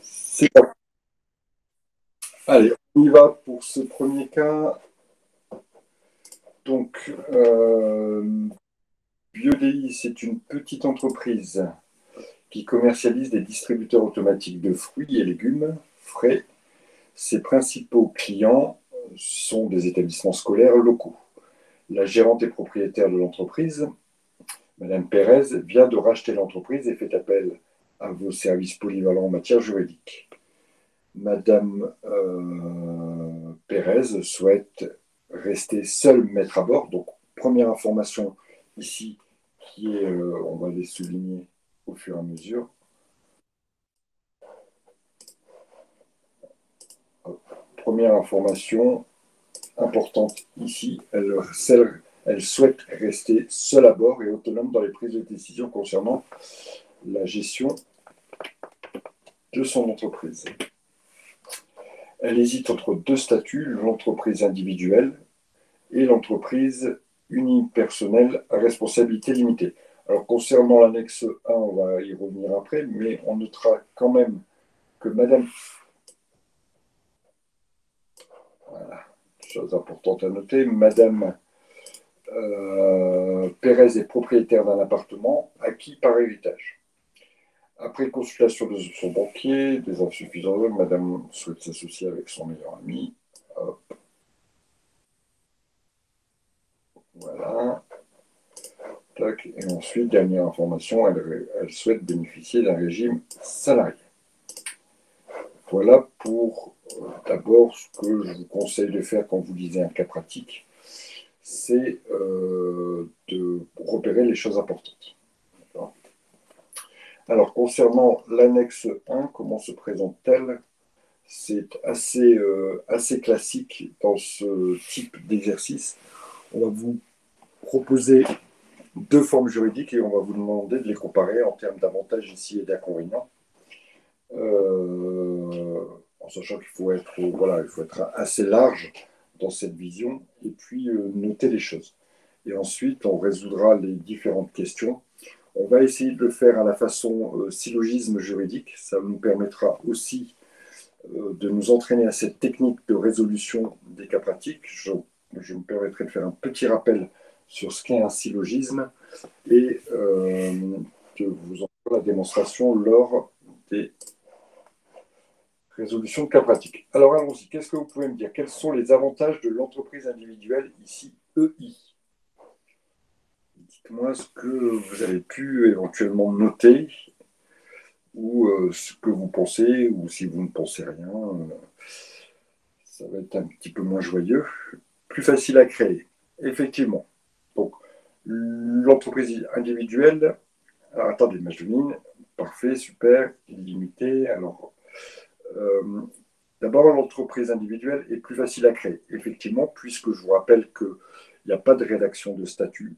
C'est parti. Allez, on y va pour ce premier cas. Donc, Biodéi, c'est une petite entreprise qui commercialise des distributeurs automatiques de fruits et légumes frais. Ses principaux clients sont des établissements scolaires locaux. La gérante et propriétaire de l'entreprise, Madame Pérez, vient de racheter l'entreprise et fait appel à vos services polyvalents en matière juridique. Madame Pérez souhaite rester seule maître à bord. Donc, première information ici qui est, on va les souligner au fur et à mesure. Première information importante ici, elle souhaite rester seule à bord et autonome dans les prises de décision concernant la gestion de son entreprise. Elle hésite entre deux statuts, l'entreprise individuelle et l'entreprise unipersonnelle à responsabilité limitée. Alors, concernant l'annexe 1, on va y revenir après, mais on notera quand même que Madame... Voilà, chose importante à noter, Madame Pérez est propriétaire d'un appartement acquis par héritage. Après consultation de son banquier, des insuffisances, Madame souhaite s'associer avec son meilleur ami. Hop. Voilà. Tac. Et ensuite, dernière information, elle souhaite bénéficier d'un régime salarié. Voilà pour d'abord ce que je vous conseille de faire quand vous lisez un cas pratique, c'est de repérer les choses importantes. Alors, concernant l'annexe 1, comment se présente-t-elle? C'est assez classique dans ce type d'exercice. On va vous proposer deux formes juridiques et on va vous demander de les comparer en termes d'avantages ici et d'inconvénients. En sachant qu'il faut être, voilà, il faut être assez large dans cette vision et puis noter les choses. Et ensuite, on résoudra les différentes questions. On va essayer de le faire à la façon syllogisme juridique. Ça nous permettra aussi de nous entraîner à cette technique de résolution des cas pratiques. Je me permettrai de faire un petit rappel sur ce qu'est un syllogisme et de vous en faire la démonstration lors des résolutions de cas pratiques. Alors allons-y, qu'est-ce que vous pouvez me dire? Quels sont les avantages de l'entreprise individuelle, ici EI? Dites-moi ce que vous avez pu éventuellement noter ou ce que vous pensez, ou si vous ne pensez rien, ça va être un petit peu moins joyeux. Plus facile à créer, effectivement. Donc, l'entreprise individuelle, alors attendez, Mageline, parfait, super, illimité. Alors, euh, d'abord, l'entreprise individuelle est plus facile à créer, effectivement, puisque je vous rappelle qu'il n'y a pas de rédaction de statut,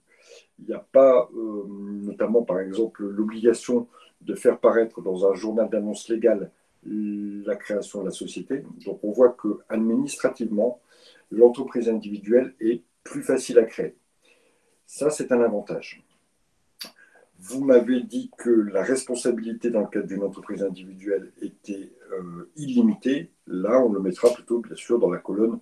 il n'y a pas, notamment par exemple, l'obligation de faire paraître dans un journal d'annonce légale la création de la société. Donc on voit que administrativement, l'entreprise individuelle est plus facile à créer. Ça, c'est un avantage. Vous m'avez dit que la responsabilité dans le cadre d'une entreprise individuelle était illimitée. Là, on le mettra plutôt, bien sûr, dans la colonne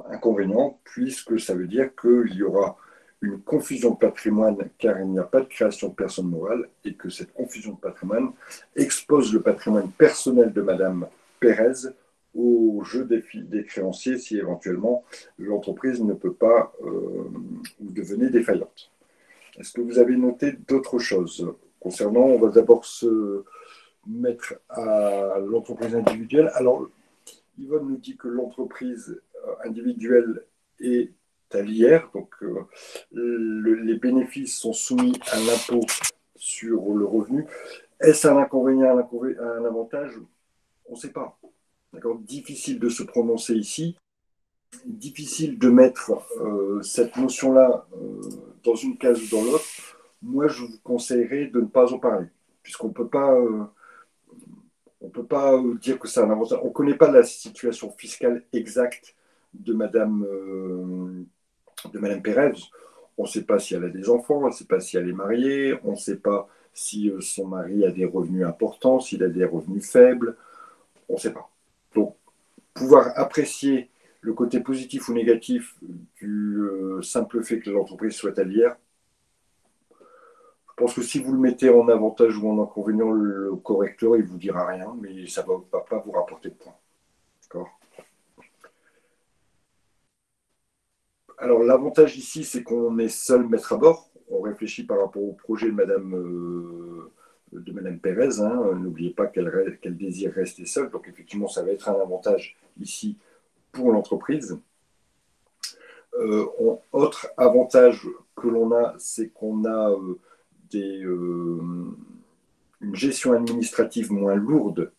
inconvénient, puisque ça veut dire qu'il y aura une confusion de patrimoine car il n'y a pas de création de personne morale et que cette confusion de patrimoine expose le patrimoine personnel de Madame Pérez au jeu des créanciers si éventuellement l'entreprise ne peut pas ou devenir défaillante. Est-ce que vous avez noté d'autres choses concernant, on va d'abord se mettre à l'entreprise individuelle. Alors, Yvonne nous dit que l'entreprise individuelle est à l'IR, donc les bénéfices sont soumis à l'impôt sur le revenu. Est-ce un inconvénient, un avantage? On ne sait pas. Difficile de se prononcer ici, difficile de mettre cette notion-là dans une case ou dans l'autre. Moi, je vous conseillerais de ne pas en parler, puisqu'on ne peut pas on ne peut pas dire que c'est un avantage. On ne connaît pas la situation fiscale exacte de Madame Pérez. On ne sait pas si elle a des enfants, on ne sait pas si elle est mariée, on ne sait pas si son mari a des revenus importants, s'il a des revenus faibles, on ne sait pas. Donc, pouvoir apprécier le côté positif ou négatif du simple fait que l'entreprise soit alliée, je pense que si vous le mettez en avantage ou en inconvénient, le correcteur, il ne vous dira rien, mais ça ne va pas vous rapporter de points. D'accord. Alors, l'avantage ici, c'est qu'on est seul maître à bord. On réfléchit par rapport au projet de Madame Pérez. Hein. N'oubliez pas qu'elle désire rester seule. Donc, effectivement, ça va être un avantage ici pour l'entreprise. Autre avantage que l'on a, c'est qu'on a une gestion administrative moins lourde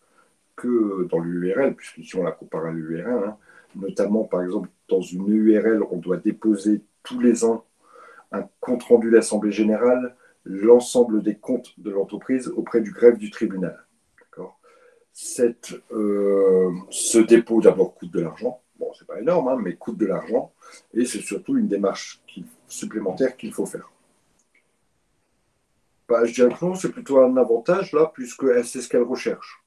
que dans l'URL, puisqu'ici on la compare à l'URL. Hein. Notamment, par exemple, dans une URL, on doit déposer tous les ans un compte-rendu d'Assemblée générale, l'ensemble des comptes de l'entreprise auprès du greffe du tribunal. Ce dépôt, d'abord, coûte de l'argent. Bon, c'est pas énorme, hein, mais coûte de l'argent. Et c'est surtout une démarche supplémentaire qu'il faut faire. Bah, je dirais que non, c'est plutôt un avantage, là, puisque c'est ce qu'elle recherche.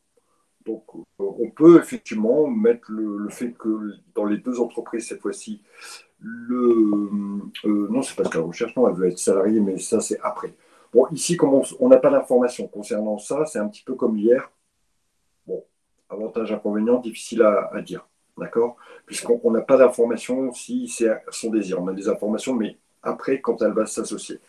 Donc, on peut effectivement mettre le fait que dans les deux entreprises, cette fois-ci, non, c'est pas ce qu'elle recherche, non, elle veut être salariée, mais ça, c'est après. Bon, ici, comme on n'a pas d'informations concernant ça, c'est un petit peu comme hier. Bon, avantage, inconvénient, difficile à dire, d'accord? Puisqu'on n'a pas d'informations si c'est son désir. On a des informations, mais après, quand elle va s'associer.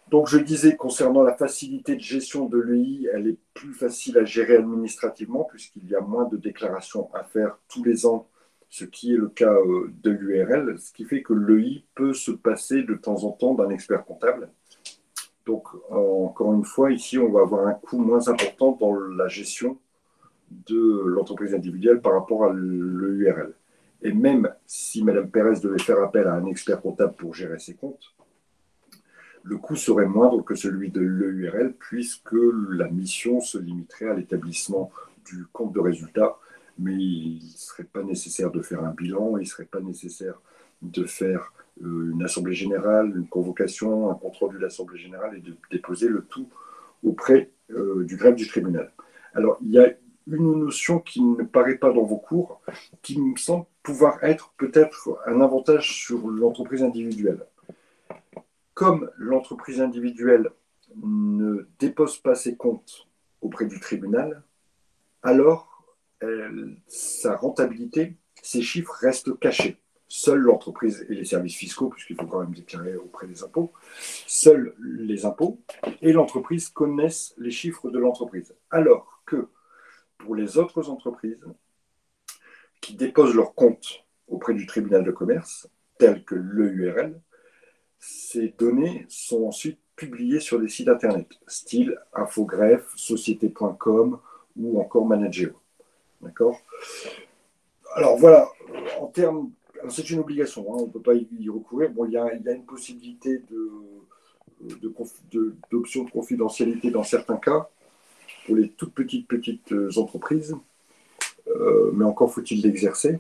Donc, je disais, concernant la facilité de gestion de l'EI, elle est plus facile à gérer administrativement, puisqu'il y a moins de déclarations à faire tous les ans, ce qui est le cas de l'URL, ce qui fait que l'EI peut se passer de temps en temps d'un expert comptable. Donc, encore une fois, ici, on va avoir un coût moins important dans la gestion de l'entreprise individuelle par rapport à l'URL. Et même si Mme Pérez devait faire appel à un expert comptable pour gérer ses comptes, le coût serait moindre que celui de l'EURL puisque la mission se limiterait à l'établissement du compte de résultat, mais il ne serait pas nécessaire de faire un bilan, il ne serait pas nécessaire de faire une assemblée générale, une convocation, un compte rendu d'assemblée générale et de déposer le tout auprès du greffe du tribunal. Alors, il y a une notion qui ne paraît pas dans vos cours, qui me semble pouvoir être peut-être un avantage sur l'entreprise individuelle. Comme l'entreprise individuelle ne dépose pas ses comptes auprès du tribunal, alors sa rentabilité, ses chiffres restent cachés. Seule l'entreprise et les services fiscaux, puisqu'il faut quand même déclarer auprès des impôts, seuls les impôts et l'entreprise connaissent les chiffres de l'entreprise. Alors que pour les autres entreprises qui déposent leurs comptes auprès du tribunal de commerce, tel que l'EURL, ces données sont ensuite publiées sur des sites internet, style Infogreffe, Société.com ou encore Manageo. D'accord? Alors voilà, en termes. C'est une obligation, hein, on ne peut pas y recourir. Bon, il y a une possibilité d'option de confidentialité dans certains cas, pour les toutes petites entreprises, mais encore faut-il l'exercer.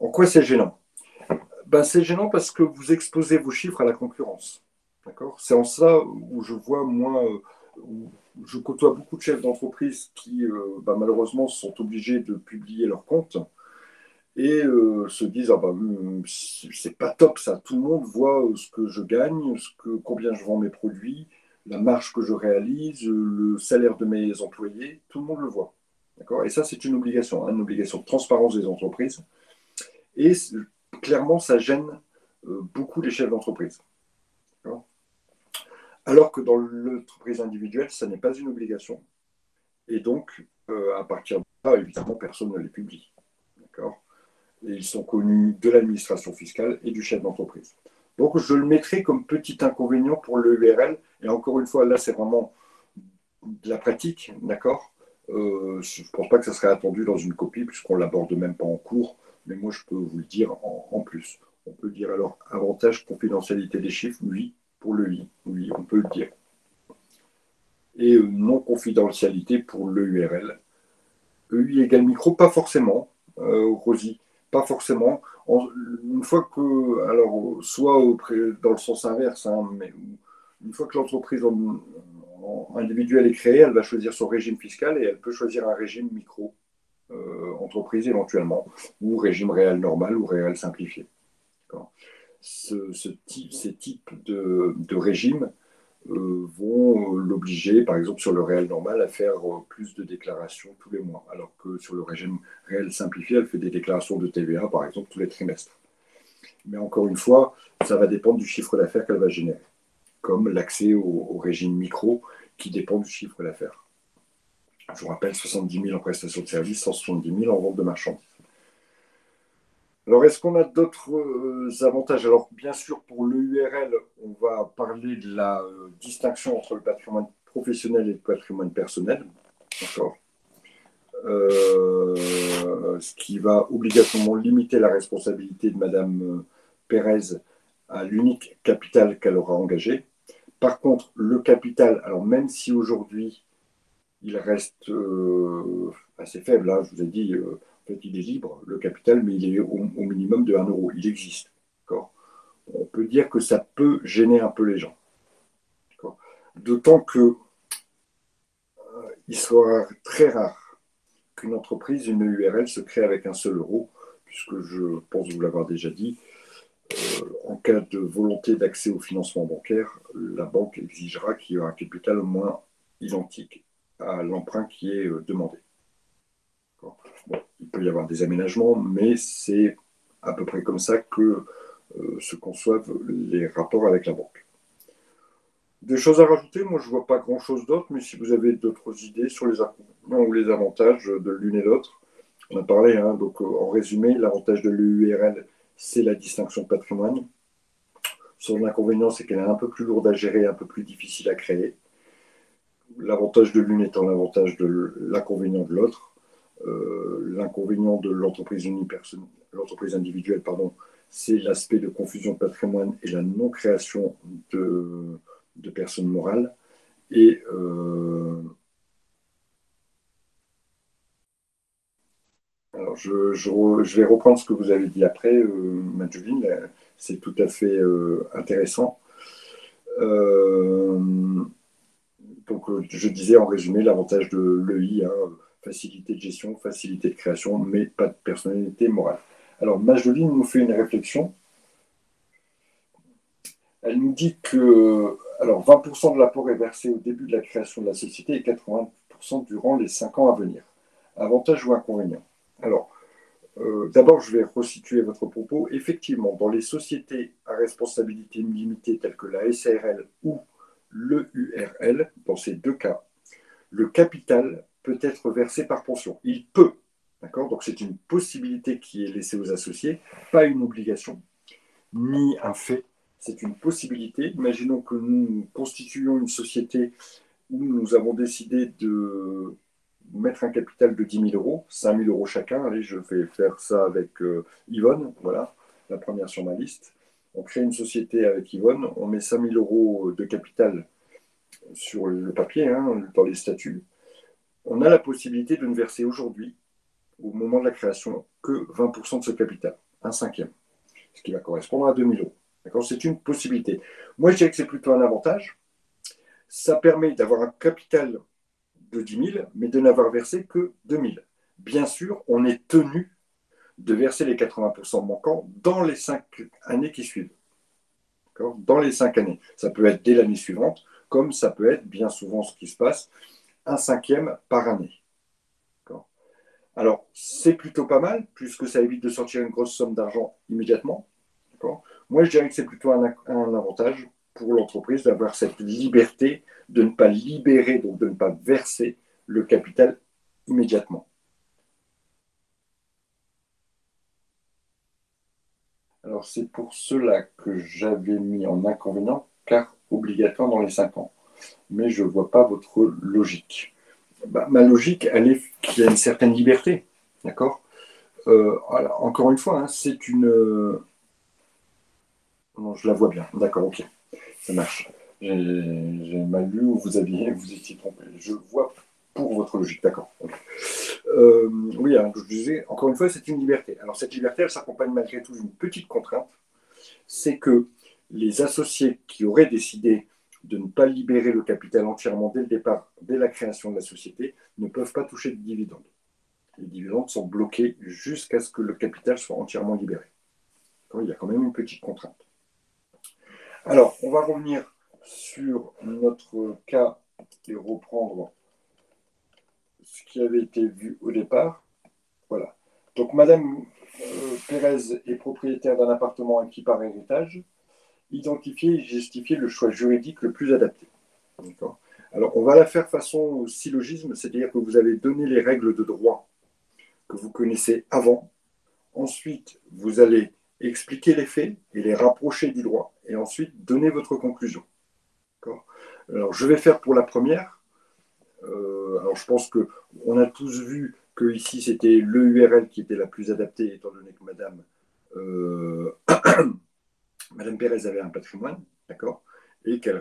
En quoi c'est gênant? Ben, c'est gênant parce que vous exposez vos chiffres à la concurrence. C'est en ça où je vois, moi, où je côtoie beaucoup de chefs d'entreprise qui, malheureusement, sont obligés de publier leurs comptes et se disent, c'est pas top ça, tout le monde voit ce que je gagne, combien je vends mes produits, la marge que je réalise, le salaire de mes employés, tout le monde le voit. Et ça, c'est une obligation, hein, une obligation de transparence des entreprises. Et clairement, ça gêne beaucoup les chefs d'entreprise. Alors que dans l'entreprise individuelle, ça n'est pas une obligation. Et donc, à partir de là, évidemment, personne ne les publie. Et ils sont connus de l'administration fiscale et du chef d'entreprise. Donc, je le mettrai comme petit inconvénient pour l'URL. Et encore une fois, là, c'est vraiment de la pratique, d'accord. Je ne pense pas que ça serait attendu dans une copie, puisqu'on ne l'aborde même pas en cours. Mais moi, je peux vous le dire en plus. On peut dire alors avantage confidentialité des chiffres, oui, pour le i, oui, on peut le dire. Et non-confidentialité pour l'EURL. EI égale micro, pas forcément, Rosie, pas forcément. Une fois que, alors, soit dans le sens inverse, hein, mais Une fois que l'entreprise individuelle est créée, elle va choisir son régime fiscal et elle peut choisir un régime micro entreprise éventuellement, ou régime réel normal ou réel simplifié. Ces types de régimes vont l'obliger, par exemple sur le réel normal, à faire plus de déclarations tous les mois, alors que sur le régime réel simplifié, elle fait des déclarations de TVA, par exemple, tous les trimestres. Mais encore une fois, ça va dépendre du chiffre d'affaires qu'elle va générer, comme l'accès au régime micro qui dépend du chiffre d'affaires. Je vous rappelle, 70 000 en prestation de services, 170 000 en vente de marchandises. Alors, est-ce qu'on a d'autres avantages? Alors, bien sûr, pour l'EURL, on va parler de la distinction entre le patrimoine professionnel et le patrimoine personnel. D'accord. Ce qui va obligatoirement limiter la responsabilité de Madame Pérez à l'unique capital qu'elle aura engagé. Par contre, le capital, alors même si aujourd'hui il reste assez faible, hein, je vous ai dit, en fait, il est libre, le capital, mais il est au minimum de 1 euro. Il existe. On peut dire que ça peut gêner un peu les gens. D'autant que il sera très rare qu'une entreprise, une URL, se crée avec un seul euro, puisque je pense vous l'avoir déjà dit, en cas de volonté d'accès au financement bancaire, la banque exigera qu'il y ait un capital au moins identique à l'emprunt qui est demandé. Bon, il peut y avoir des aménagements, mais c'est à peu près comme ça que se conçoivent les rapports avec la banque. Des choses à rajouter, moi je ne vois pas grand-chose d'autre, mais si vous avez d'autres idées sur les inconvénients ou les avantages de l'une et l'autre, on a parlé, hein, donc en résumé, l'avantage de l'EURL, c'est la distinction de patrimoine. Son inconvénient, c'est qu'elle est un peu plus lourde à gérer, un peu plus difficile à créer. L'avantage de l'une étant l'avantage de l'inconvénient de l'autre. L'inconvénient de l'entreprise individuelle, c'est l'aspect de confusion de patrimoine et la non-création de personnes morales. Et alors je vais reprendre ce que vous avez dit après, Madeline, c'est tout à fait intéressant. Donc, je disais en résumé l'avantage de l'EI, hein, facilité de gestion, facilité de création, mais pas de personnalité morale. Alors, Madeline nous fait une réflexion. Elle nous dit que alors, 20% de l'apport est versé au début de la création de la société et 80% durant les 5 ans à venir. Avantage ou inconvénient? Alors, d'abord, je vais resituer votre propos. Effectivement, dans les sociétés à responsabilité limitée telles que la SARL ou l'EURL, dans ces deux cas, le capital peut être versé par pension. Il peut. D'accord? Donc, c'est une possibilité qui est laissée aux associés, pas une obligation, ni un fait. C'est une possibilité. Imaginons que nous constituions une société où nous avons décidé de mettre un capital de 10 000 euros, 5 000 euros chacun. Allez, je vais faire ça avec Yvonne, voilà, la première sur ma liste. On crée une société avec Yvonne, on met 5 000 euros de capital sur le papier, hein, dans les statuts. On a la possibilité de ne verser aujourd'hui, au moment de la création, que 20% de ce capital, un cinquième, ce qui va correspondre à 2 000 euros. D'accord? C'est une possibilité. Moi, je dirais que c'est plutôt un avantage. Ça permet d'avoir un capital de 10 000, mais de n'avoir versé que 2 000. Bien sûr, on est tenu de verser les 80% manquants dans les 5 années qui suivent. Dans les 5 années. Ça peut être dès l'année suivante, comme ça peut être bien souvent ce qui se passe, un cinquième par année. Alors, c'est plutôt pas mal, puisque ça évite de sortir une grosse somme d'argent immédiatement. Moi, je dirais que c'est plutôt un avantage pour l'entreprise d'avoir cette liberté de ne pas libérer, donc de ne pas verser le capital immédiatement. Alors, c'est pour cela que j'avais mis en inconvénient, car obligatoire dans les 5 ans. Mais je ne vois pas votre logique. Ma logique, elle est qu'il y a une certaine liberté. D'accord. Encore une fois, hein, c'est une. Non, je la vois bien. D'accord, ok. Ça marche. J'ai mal lu ou vous étiez trompé. Je vois pour votre logique, d'accord. Okay. Oui, alors, je disais, encore une fois, c'est une liberté. Alors, cette liberté, elle s'accompagne malgré tout d'une petite contrainte. C'est que les associés qui auraient décidé de ne pas libérer le capital entièrement dès le départ, dès la création de la société, ne peuvent pas toucher de dividendes. Les dividendes sont bloqués jusqu'à ce que le capital soit entièrement libéré. Il y a quand même une petite contrainte. Alors, on va revenir sur notre cas et reprendre ce qui avait été vu au départ. Voilà. Donc, Madame Pérez est propriétaire d'un appartement acquis par héritage. Identifier et justifier le choix juridique le plus adapté. Alors, on va la faire façon syllogisme, c'est-à-dire que vous avez donné les règles de droit que vous connaissez avant. Ensuite, vous allez expliquer les faits et les rapprocher du droit, et ensuite donner votre conclusion. Alors, je vais faire pour la première. Alors, je pense qu'on a tous vu que ici, c'était l'EURL qui était la plus adaptée, étant donné que Madame Pérez avait un patrimoine, d'accord, et qu'elle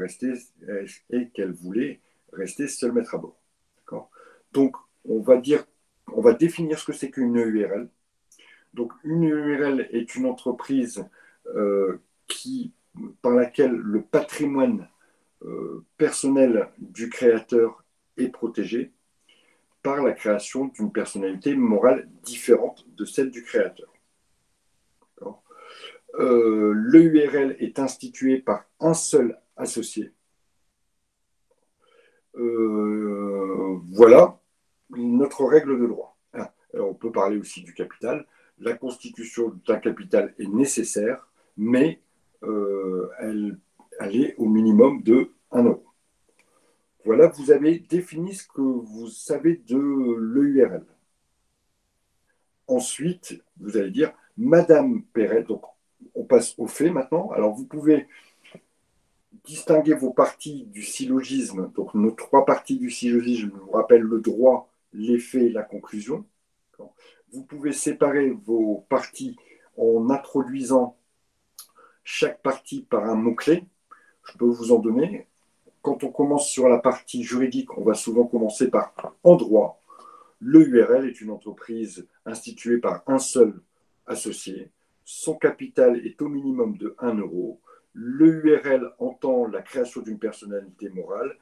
voulait rester seule maître à bord. D'accord. Donc, on va définir ce que c'est qu'une URL. Donc, une URL est une entreprise par laquelle le patrimoine personnel du créateur est protégé par la création d'une personnalité morale différente de celle du créateur. L'EURL est institué par un seul associé. Voilà notre règle de droit. Alors, on peut parler aussi du capital. La constitution d'un capital est nécessaire, mais elle est au minimum de 1 euro. Voilà, vous avez défini ce que vous savez de l'EURL. Ensuite, vous allez dire Madame Perret. Donc, on passe aux faits maintenant. Alors, vous pouvez distinguer vos parties du syllogisme. Donc, nos 3 parties du syllogisme, je vous rappelle le droit, les faits et la conclusion. Vous pouvez séparer vos parties en introduisant chaque partie par un mot-clé. Je peux vous en donner. Quand on commence sur la partie juridique, on va souvent commencer par en droit. L'EURL est une entreprise instituée par un seul associé. Son capital est au minimum de 1 euro. L'EURL entend la création d'une personnalité morale,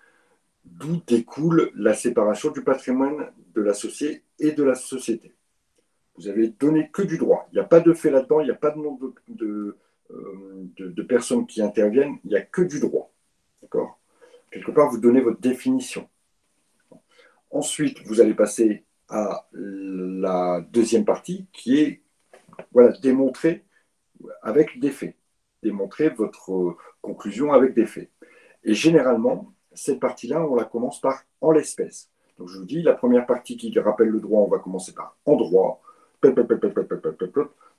d'où découle la séparation du patrimoine de l'associé et de la société. Vous avez donné que du droit. Il n'y a pas de fait là-dedans, il n'y a pas de nom de personnes qui interviennent, il n'y a que du droit. D'accord. Quelque part, vous donnez votre définition. Ensuite, vous allez passer à la deuxième partie qui est démontrer avec des faits. Démontrer votre conclusion avec des faits. Et généralement, cette partie-là, on la commence par en l'espèce. Donc je vous dis, la première partie qui rappelle le droit, on va commencer par en droit.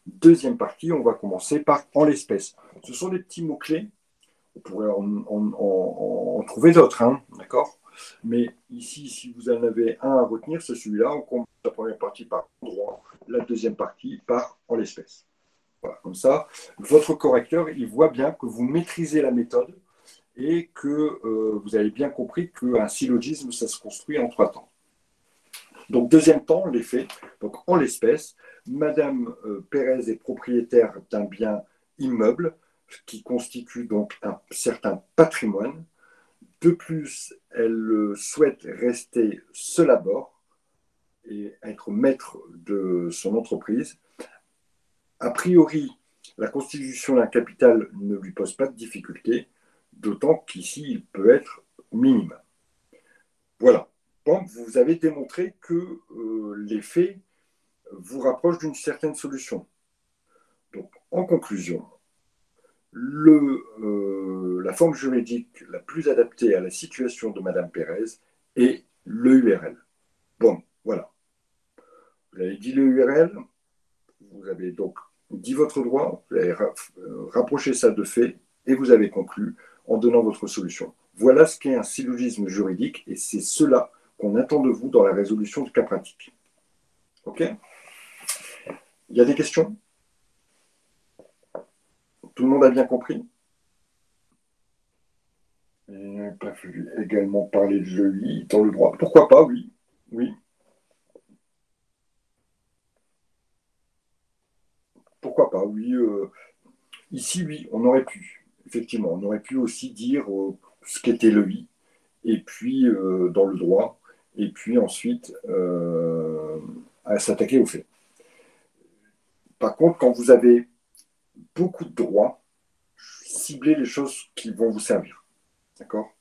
Deuxième partie, on va commencer par en l'espèce. Ce sont des petits mots-clés. On pourrait en trouver d'autres, hein, d'accord. Mais ici, si vous en avez un à retenir, c'est celui-là. On commence la première partie par en droit, la deuxième partie par en l'espèce. Voilà, comme ça, votre correcteur, il voit bien que vous maîtrisez la méthode et que vous avez bien compris qu'un syllogisme, ça se construit en 3 temps. Donc, deuxième temps, les faits. Donc, en l'espèce, Madame Pérez est propriétaire d'un bien immeuble qui constitue donc un certain patrimoine. De plus, elle souhaite rester seule à bord et être maître de son entreprise. A priori, la constitution d'un capital ne lui pose pas de difficulté, d'autant qu'ici, il peut être minime. Voilà. Bon, vous avez démontré que les faits vous rapprochent d'une certaine solution. Donc, en conclusion, la forme juridique la plus adaptée à la situation de Madame Pérez est l'EURL. Bon, voilà. Vous avez dit l'EURL, vous avez donc dit votre droit, vous avez rapproché ça de fait et vous avez conclu en donnant votre solution. Voilà ce qu'est un syllogisme juridique et c'est cela qu'on attend de vous dans la résolution du cas pratique. OK? Il y a des questions? Tout le monde a bien compris? Il n'a pas fallu également parler de jeu dans le droit. Pourquoi pas, oui. Oui. Pourquoi pas, oui. Ici, oui, on aurait pu. Effectivement, on aurait pu aussi dire ce qu'était l'EI, et puis dans le droit, et puis ensuite à s'attaquer aux faits. Par contre, quand vous avez beaucoup de droits, ciblez les choses qui vont vous servir. D'accord?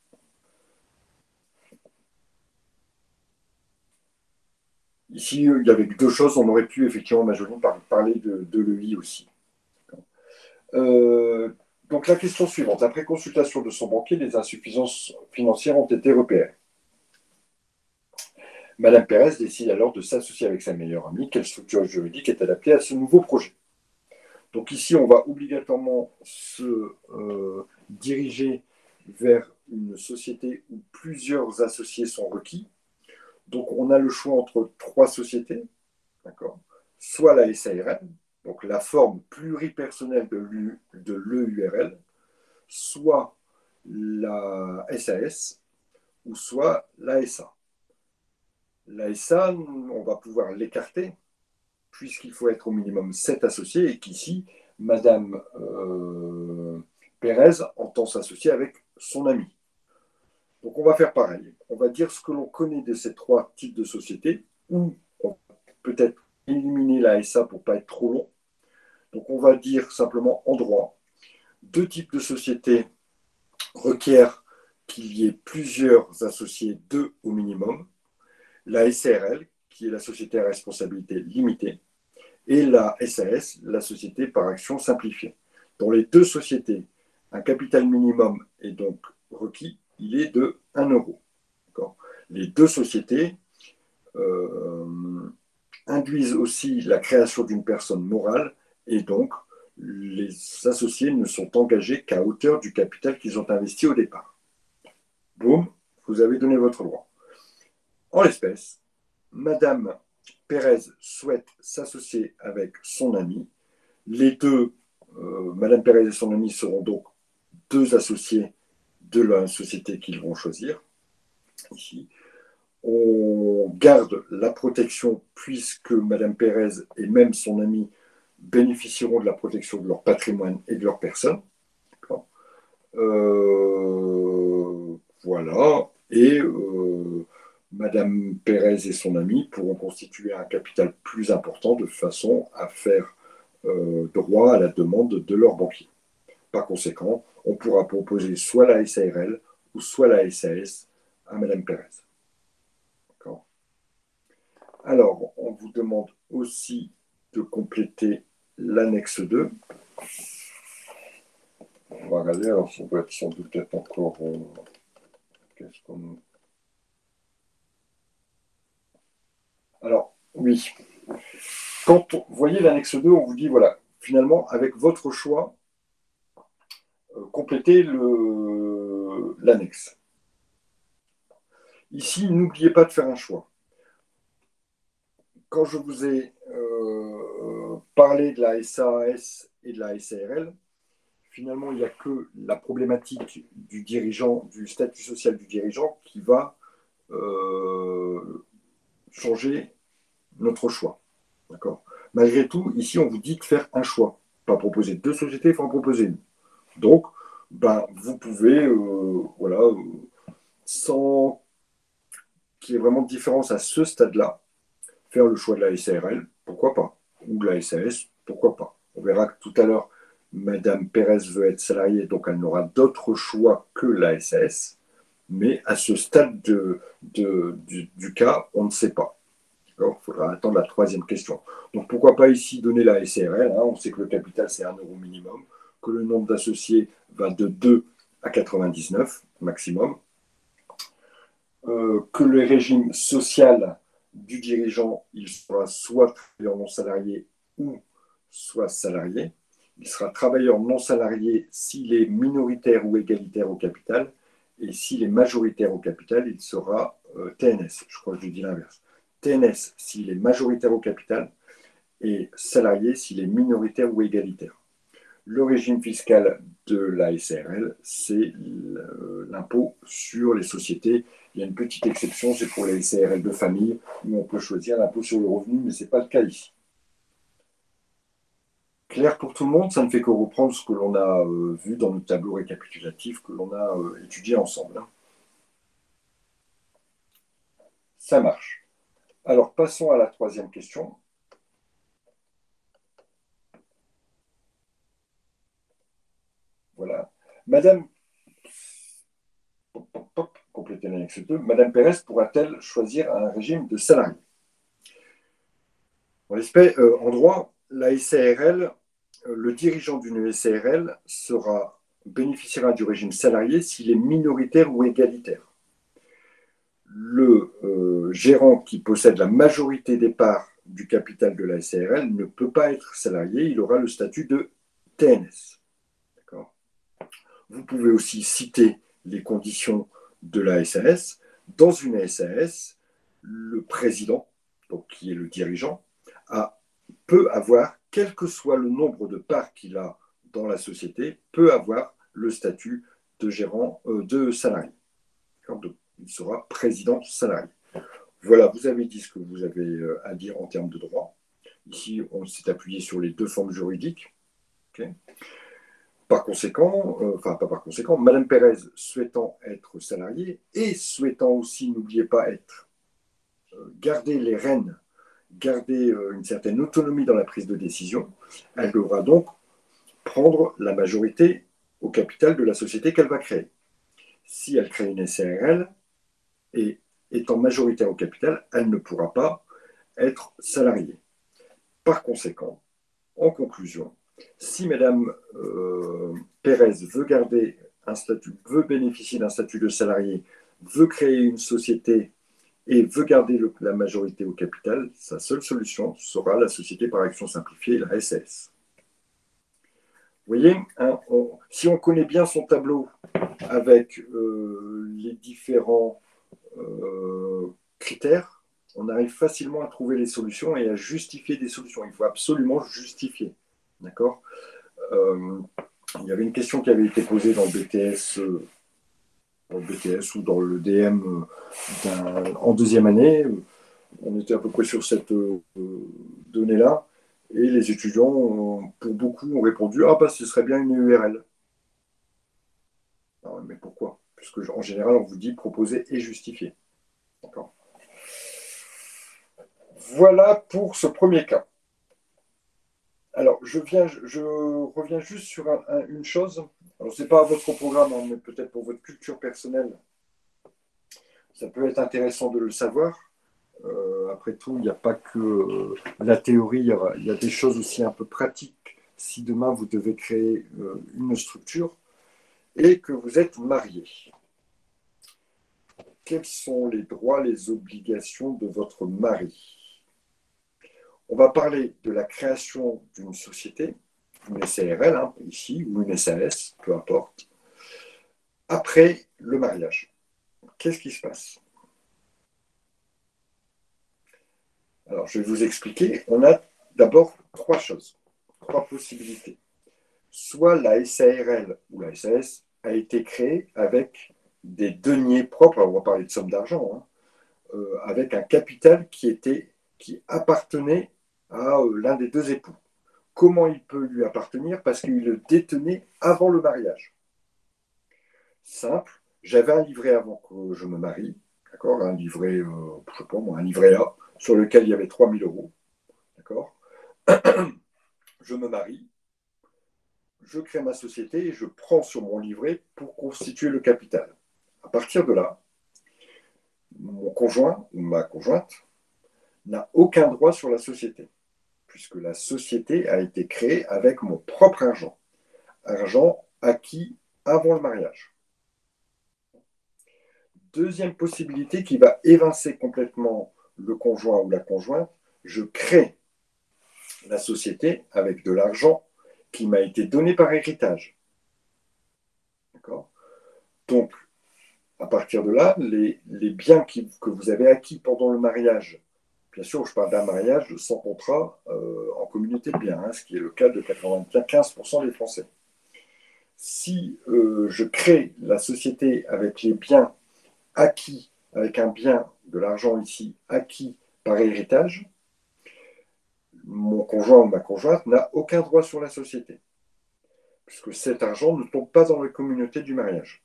Ici, il y avait deux choses. On aurait pu effectivement, Majoline, parler de l'EI aussi. Euh, donc la question suivante. Après consultation de son banquier, les insuffisances financières ont été repérées. Madame Pérez décide alors de s'associer avec sa meilleure amie. Quelle structure juridique est adaptée à ce nouveau projet? Donc ici, on va obligatoirement se diriger vers une société où plusieurs associés sont requis. Donc on a le choix entre trois sociétés, d'accord? Soit la SARL, donc la forme pluripersonnelle de l'EURL, soit la SAS, ou soit la SA. La SA, on va pouvoir l'écarter, puisqu'il faut être au minimum 7 associés, et qu'ici, Madame Pérez entend s'associer avec son ami. Donc on va faire pareil. On va dire ce que l'on connaît de ces trois types de sociétés, ou on va peut-être éliminer la SA pour ne pas être trop long. Donc on va dire simplement en droit, deux types de sociétés requièrent qu'il y ait plusieurs associés, deux au minimum. La SARL, qui est la société à responsabilité limitée, et la SAS, la société par action simplifiée. Dans les deux sociétés, un capital minimum est donc requis, il est de 1 euro. Les deux sociétés induisent aussi la création d'une personne morale et donc les associés ne sont engagés qu'à hauteur du capital qu'ils ont investi au départ. Boum, vous avez donné votre droit. En l'espèce, Madame Pérez souhaite s'associer avec son ami. Les deux, Madame Pérez et son ami, seront donc deux associés de la société qu'ils vont choisir. Ici, on garde la protection puisque Madame Pérez et même son ami bénéficieront de la protection de leur patrimoine et de leur personne. Voilà. Et Madame Pérez et son ami pourront constituer un capital plus important de façon à faire droit à la demande de leur banquier. Par conséquent, on pourra proposer soit la SARL ou soit la SAS à Madame Pérez. Alors, on vous demande aussi de compléter l'annexe 2. On va regarder, alors ça doit être sans doute être encore... qu'est-ce qu'on... Alors, oui. Quand vous voyez l'annexe 2, on vous dit, voilà, finalement, avec votre choix, complétez l'annexe. Ici, n'oubliez pas de faire un choix. Quand je vous ai parlé de la SAS et de la SARL, finalement, il n'y a que la problématique du dirigeant, du statut social du dirigeant qui va changer notre choix. D'accord. Malgré tout, ici, on vous dit de faire un choix. Pas proposer deux sociétés, il faut en proposer une. Donc, ben, vous pouvez, voilà, sans qu'il y ait vraiment de différence à ce stade-là, faire le choix de la SARL, pourquoi pas, ou de la SAS, pourquoi pas. On verra que tout à l'heure, Madame Pérez veut être salariée, donc elle n'aura d'autre choix que la SAS, mais à ce stade du cas, on ne sait pas. Il faudra attendre la troisième question. Donc pourquoi pas ici donner la SARL, hein, on sait que le capital c'est 1 euro minimum, que le nombre d'associés va de 2 à 99 maximum, que le régime social du dirigeant, il sera soit travailleur non salarié ou soit salarié. Il sera travailleur non salarié s'il est minoritaire ou égalitaire au capital, et s'il est majoritaire au capital, il sera TNS. Je crois que je dis l'inverse. TNS s'il est majoritaire au capital et salarié s'il est minoritaire ou égalitaire. Le régime fiscal de la SARL, c'est l'impôt sur les sociétés. Il y a une petite exception, c'est pour les SARL de famille, où on peut choisir l'impôt sur le revenu, mais ce n'est pas le cas ici. Clair pour tout le monde, ça ne fait que reprendre ce que l'on a vu dans le tableau récapitulatif que l'on a étudié ensemble, hein. Ça marche. Alors, passons à la troisième question. Voilà. Madame, complétez l'annexe 2, Madame Pérez pourra-t-elle choisir un régime de salarié? En droit, la SARL, le dirigeant d'une SARL bénéficiera du régime salarié s'il est minoritaire ou égalitaire. Le gérant qui possède la majorité des parts du capital de la SARL ne peut pas être salarié, il aura le statut de TNS. D'accord. Vous pouvez aussi citer les conditions de la SAS. Dans une SAS, le président, donc qui est le dirigeant, peut avoir, quel que soit le nombre de parts qu'il a dans la société, peut avoir le statut de gérant de salarié. Donc, il sera président salarié. Voilà, vous avez dit ce que vous avez à dire en termes de droit. Ici, on s'est appuyé sur les deux formes juridiques. Okay. Par conséquent, pas par conséquent, Madame Pérez souhaitant être salariée et souhaitant aussi, n'oubliez pas, garder les rênes, garder une certaine autonomie dans la prise de décision, elle devra donc prendre la majorité au capital de la société qu'elle va créer. Si elle crée une SARL et étant majoritaire au capital, elle ne pourra pas être salariée. Par conséquent, en conclusion, si Madame Pérez veut garder un statut, veut bénéficier d'un statut de salarié, veut créer une société et veut garder la majorité au capital, sa seule solution sera la société par action simplifiée, la SAS. Vous voyez, hein, si on connaît bien son tableau avec les différents critères, on arrive facilement à trouver les solutions et à justifier des solutions. Il faut absolument justifier. D'accord. Il y avait une question qui avait été posée dans le BTS, ou dans le DM en deuxième année. On était à peu près sur cette donnée-là. Et les étudiants, pour beaucoup, ont répondu « Ah, bah, ce serait bien une URL ». Ah, mais pourquoi? Puisque en général, on vous dit proposer et justifier. D'accord. Voilà pour ce premier cas. Alors, je reviens juste sur une chose. Alors, ce n'est pas votre programme, hein, mais peut-être pour votre culture personnelle, ça peut être intéressant de le savoir. Après tout, il n'y a pas que la théorie, il y a des choses aussi un peu pratiques. Si demain, vous devez créer une structure et que vous êtes marié, quels sont les droits, les obligations de votre mari? On va parler de la création d'une société, une SARL, hein, ici, ou une SAS, peu importe, après le mariage. Qu'est-ce qui se passe? Alors, je vais vous expliquer. On a d'abord trois choses, trois possibilités. Soit la SARL ou la SAS a été créée avec des deniers propres, alors on va parler de somme d'argent, hein, avec un capital qui appartenait à l'un des deux époux. Comment il peut lui appartenir? Parce qu'il le détenait avant le mariage. Simple, j'avais un livret avant que je me marie, d'accord, un livret, je sais pas moi, un livret A, sur lequel il y avait 3 000 euros, d'accord. Je me marie, je crée ma société et je prends sur mon livret pour constituer le capital. À partir de là, mon conjoint ou ma conjointe n'a aucun droit sur la société, puisque la société a été créée avec mon propre argent acquis avant le mariage. Deuxième possibilité qui va évincer complètement le conjoint ou la conjointe, je crée la société avec de l'argent qui m'a été donné par héritage. D'accord. Donc, à partir de là, les biens que vous avez acquis pendant le mariage, bien sûr, je parle d'un mariage sans contrat en communauté de biens, hein, ce qui est le cas de 95% des Français. Si je crée la société avec les biens acquis, avec un bien, de l'argent ici, acquis par héritage, mon conjoint ou ma conjointe n'a aucun droit sur la société, puisque cet argent ne tombe pas dans la communauté du mariage.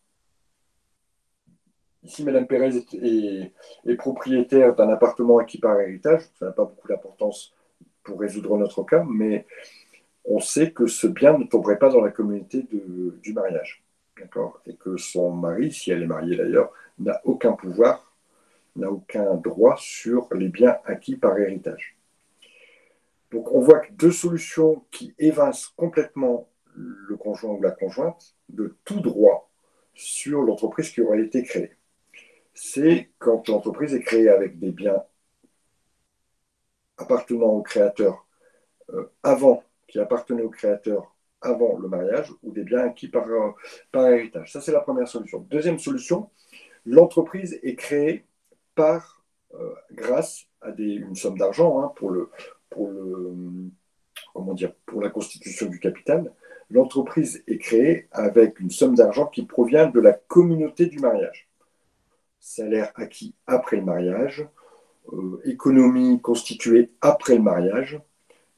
Ici, Mme Pérez est propriétaire d'un appartement acquis par héritage, ça n'a pas beaucoup d'importance pour résoudre notre cas, mais on sait que ce bien ne tomberait pas dans la communauté du mariage. D'accord. Et que son mari, si elle est mariée d'ailleurs, n'a aucun pouvoir, n'a aucun droit sur les biens acquis par héritage. Donc on voit que deux solutions qui évincent complètement le conjoint ou la conjointe de tout droit sur l'entreprise qui aurait été créée. C'est quand l'entreprise est créée avec des biens appartenant au créateur qui appartenaient au créateur avant le mariage, ou des biens acquis par héritage. Ça, c'est la première solution. Deuxième solution, l'entreprise est créée grâce à une somme d'argent pour la constitution du capital. L'entreprise est créée avec une somme d'argent qui provient de la communauté du mariage. Salaire acquis après le mariage, économie constituée après le mariage,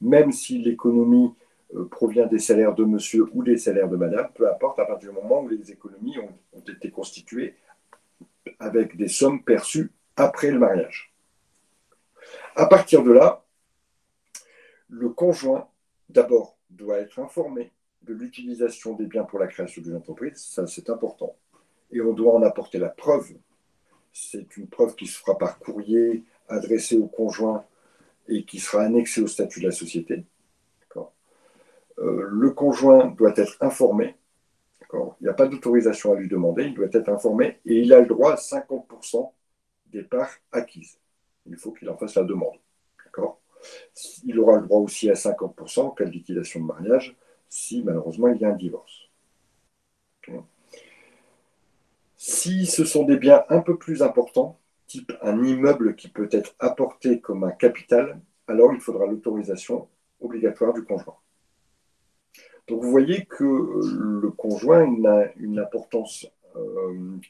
même si l'économie provient des salaires de monsieur ou des salaires de madame, peu importe, à partir du moment où les économies ont été constituées avec des sommes perçues après le mariage. À partir de là, le conjoint, d'abord, doit être informé de l'utilisation des biens pour la création d'une entreprise, ça c'est important, et on doit en apporter la preuve. C'est une preuve qui se fera par courrier adressé au conjoint et qui sera annexée au statut de la société. Le conjoint doit être informé. Il n'y a pas d'autorisation à lui demander, il doit être informé et il a le droit à 50% des parts acquises. Il faut qu'il en fasse la demande. Il aura le droit aussi à 50% en cas de liquidation de mariage, si malheureusement il y a un divorce. Si ce sont des biens un peu plus importants, type un immeuble qui peut être apporté comme un capital, alors il faudra l'autorisation obligatoire du conjoint. Donc vous voyez que le conjoint a une importance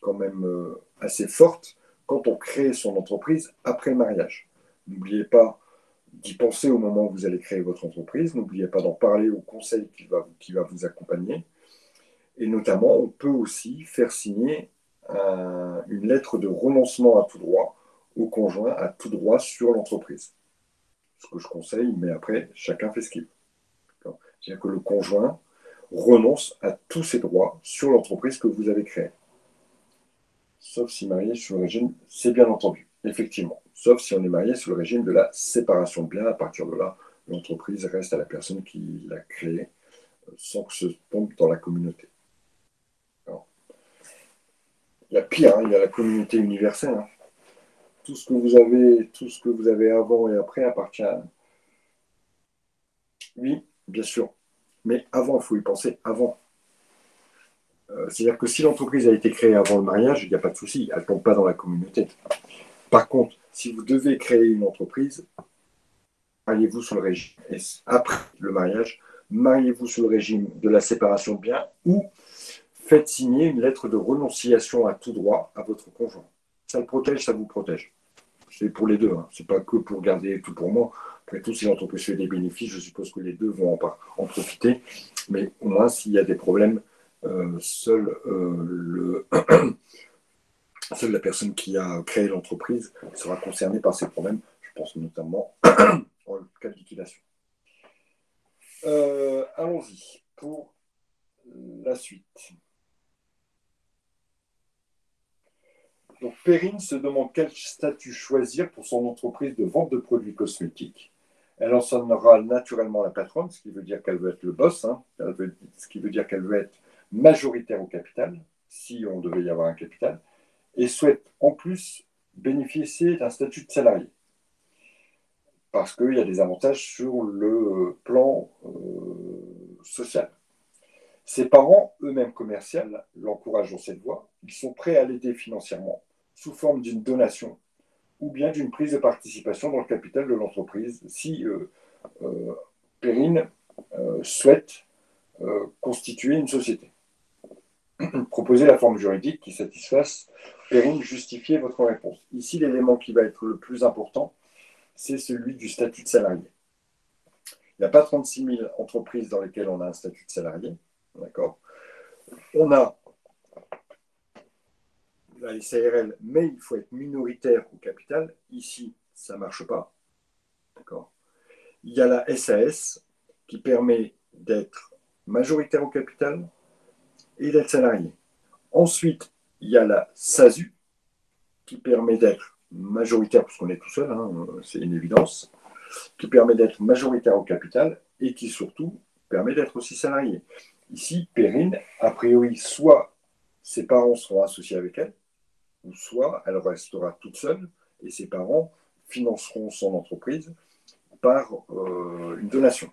quand même assez forte quand on crée son entreprise après le mariage. N'oubliez pas d'y penser au moment où vous allez créer votre entreprise, n'oubliez pas d'en parler au conseil qui va vous accompagner. Et notamment, on peut aussi faire signer une lettre de renoncement à tout droit au conjoint, à tout droit sur l'entreprise. Ce que je conseille, mais après, chacun fait ce qu'il veut. C'est-à-dire que le conjoint renonce à tous ses droits sur l'entreprise que vous avez créée. Sauf si marié sous le régime, c'est bien entendu, effectivement. Sauf si on est marié sous le régime de la séparation de biens. À partir de là, l'entreprise reste à la personne qui l'a créée sans que ce tombe dans la communauté. Alors, il y a pire, il y a la communauté universelle. Tout ce que vous avez avant et après appartient à... Oui, bien sûr. Mais avant, il faut y penser avant. C'est-à-dire que si l'entreprise a été créée avant le mariage, il n'y a pas de souci, elle ne tombe pas dans la communauté. Par contre, si vous devez créer une entreprise, mariez-vous sous le régime. Et après le mariage, mariez-vous sous le régime de la séparation de biens ou faites signer une lettre de renonciation à tout droit à votre conjoint. Ça le protège, ça vous protège. C'est pour les deux, c'est pas que pour garder tout pour moi. Après tout, si l'entreprise fait des bénéfices, je suppose que les deux vont en profiter. Mais au moins, s'il y a des problèmes, seule la personne qui a créé l'entreprise sera concernée par ces problèmes. Je pense notamment en cas de liquidation. Allons-y pour la suite. Donc, Perrine se demande quel statut choisir pour son entreprise de vente de produits cosmétiques. Elle en sera naturellement la patronne, ce qui veut dire qu'elle veut être le boss, ce qui veut dire qu'elle veut être majoritaire au capital, si on devait y avoir un capital, et souhaite en plus bénéficier d'un statut de salarié. Parce qu'il y a des avantages sur le plan social. Ses parents, eux-mêmes commerciaux, l'encouragent dans cette voie. Ils sont prêts à l'aider financièrement, sous forme d'une donation ou bien d'une prise de participation dans le capital de l'entreprise, si Perrine souhaite constituer une société. Proposez la forme juridique qui satisfasse Perrine, justifiez votre réponse. Ici, l'élément qui va être le plus important, c'est celui du statut de salarié. Il n'y a pas 36 000 entreprises dans lesquelles on a un statut de salarié. D'accord. On a la SARL, mais il faut être minoritaire au capital. Ici, ça ne marche pas. D'accord. Il y a la SAS qui permet d'être majoritaire au capital et d'être salarié. Ensuite, il y a la SASU qui permet d'être majoritaire, parce qu'on est tout seul, hein, c'est une évidence, qui permet d'être majoritaire au capital et qui surtout permet d'être aussi salarié. Ici, Perrine, a priori, soit ses parents seront associés avec elle, ou soit elle restera toute seule et ses parents financeront son entreprise par une donation.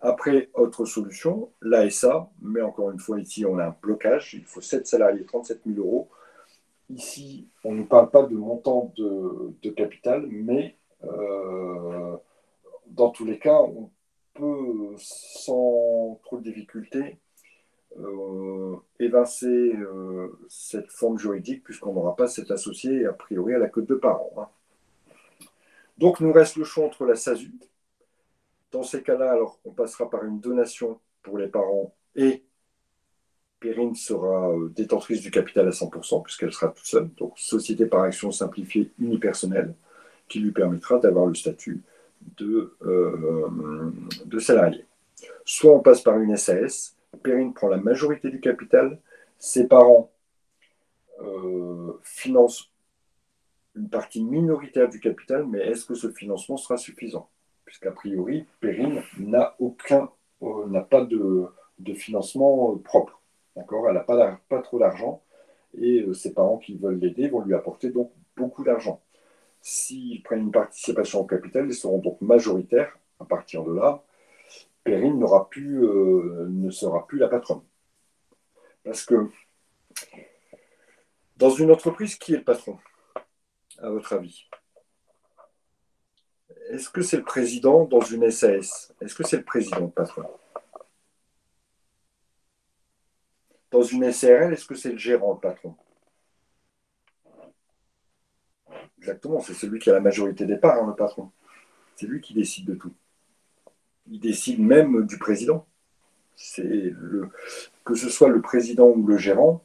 Après, autre solution, l'ASA, mais encore une fois, ici, on a un blocage. Il faut 7 salariés, 37 000 euros. Ici, on ne parle pas de montant de capital, mais dans tous les cas, on peut, sans trop de difficulté, évincer cette forme juridique, puisqu'on n'aura pas cet associé, a priori, à la cote de parents. Hein. Donc, nous reste le choix entre la SASU. Dans ces cas-là, alors, on passera par une donation pour les parents et Perrine sera détentrice du capital à 100%, puisqu'elle sera toute seule. Donc, société par action simplifiée unipersonnelle, qui lui permettra d'avoir le statut de salarié. Soit on passe par une SAS, Perrine prend la majorité du capital, ses parents financent une partie minoritaire du capital, mais est-ce que ce financement sera suffisant? Puisqu'a priori, Perrine n'a pas de financement propre. D'accord. Elle n'a pas trop d'argent et ses parents qui veulent l'aider vont lui apporter donc beaucoup d'argent. S'ils prennent une participation au capital, ils seront donc majoritaires. À partir de là, Perrine ne sera plus la patronne. Parce que dans une entreprise, qui est le patron, à votre avis? Est-ce que c'est le président dans une SAS? Est-ce que c'est le président, le patron? Dans une SARL, est-ce que c'est le gérant, le patron? Exactement, c'est celui qui a la majorité des parts, hein, le patron. C'est lui qui décide de tout. Il décide même du président. Que ce soit le président ou le gérant,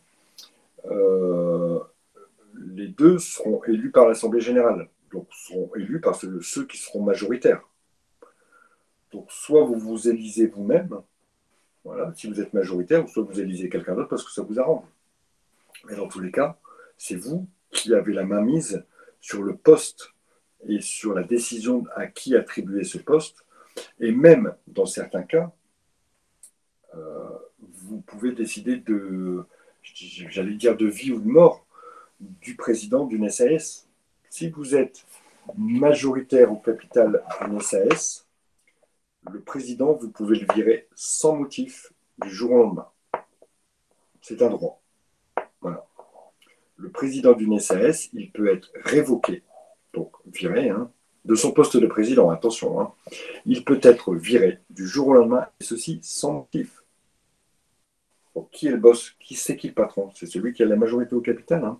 les deux seront élus par l'Assemblée générale. Donc, seront élus par ceux qui seront majoritaires. Donc, soit vous vous élisez vous-même, voilà, si vous êtes majoritaire, ou soit vous élisez quelqu'un d'autre parce que ça vous arrange. Mais dans tous les cas, c'est vous qui avez la main mise sur le poste et sur la décision à qui attribuer ce poste. Et même dans certains cas, vous pouvez décider j'allais dire de vie ou de mort, du président d'une SAS. Si vous êtes majoritaire au capital d'une SAS, le président, vous pouvez le virer sans motif du jour au lendemain. C'est un droit. Voilà. Le président d'une SAS, il peut être révoqué, donc viré, hein, de son poste de président, attention. Hein. Il peut être viré du jour au lendemain, et ceci sans motif. Donc, qui est le boss? C'est qui le patron? C'est celui qui a la majorité au capital. Hein.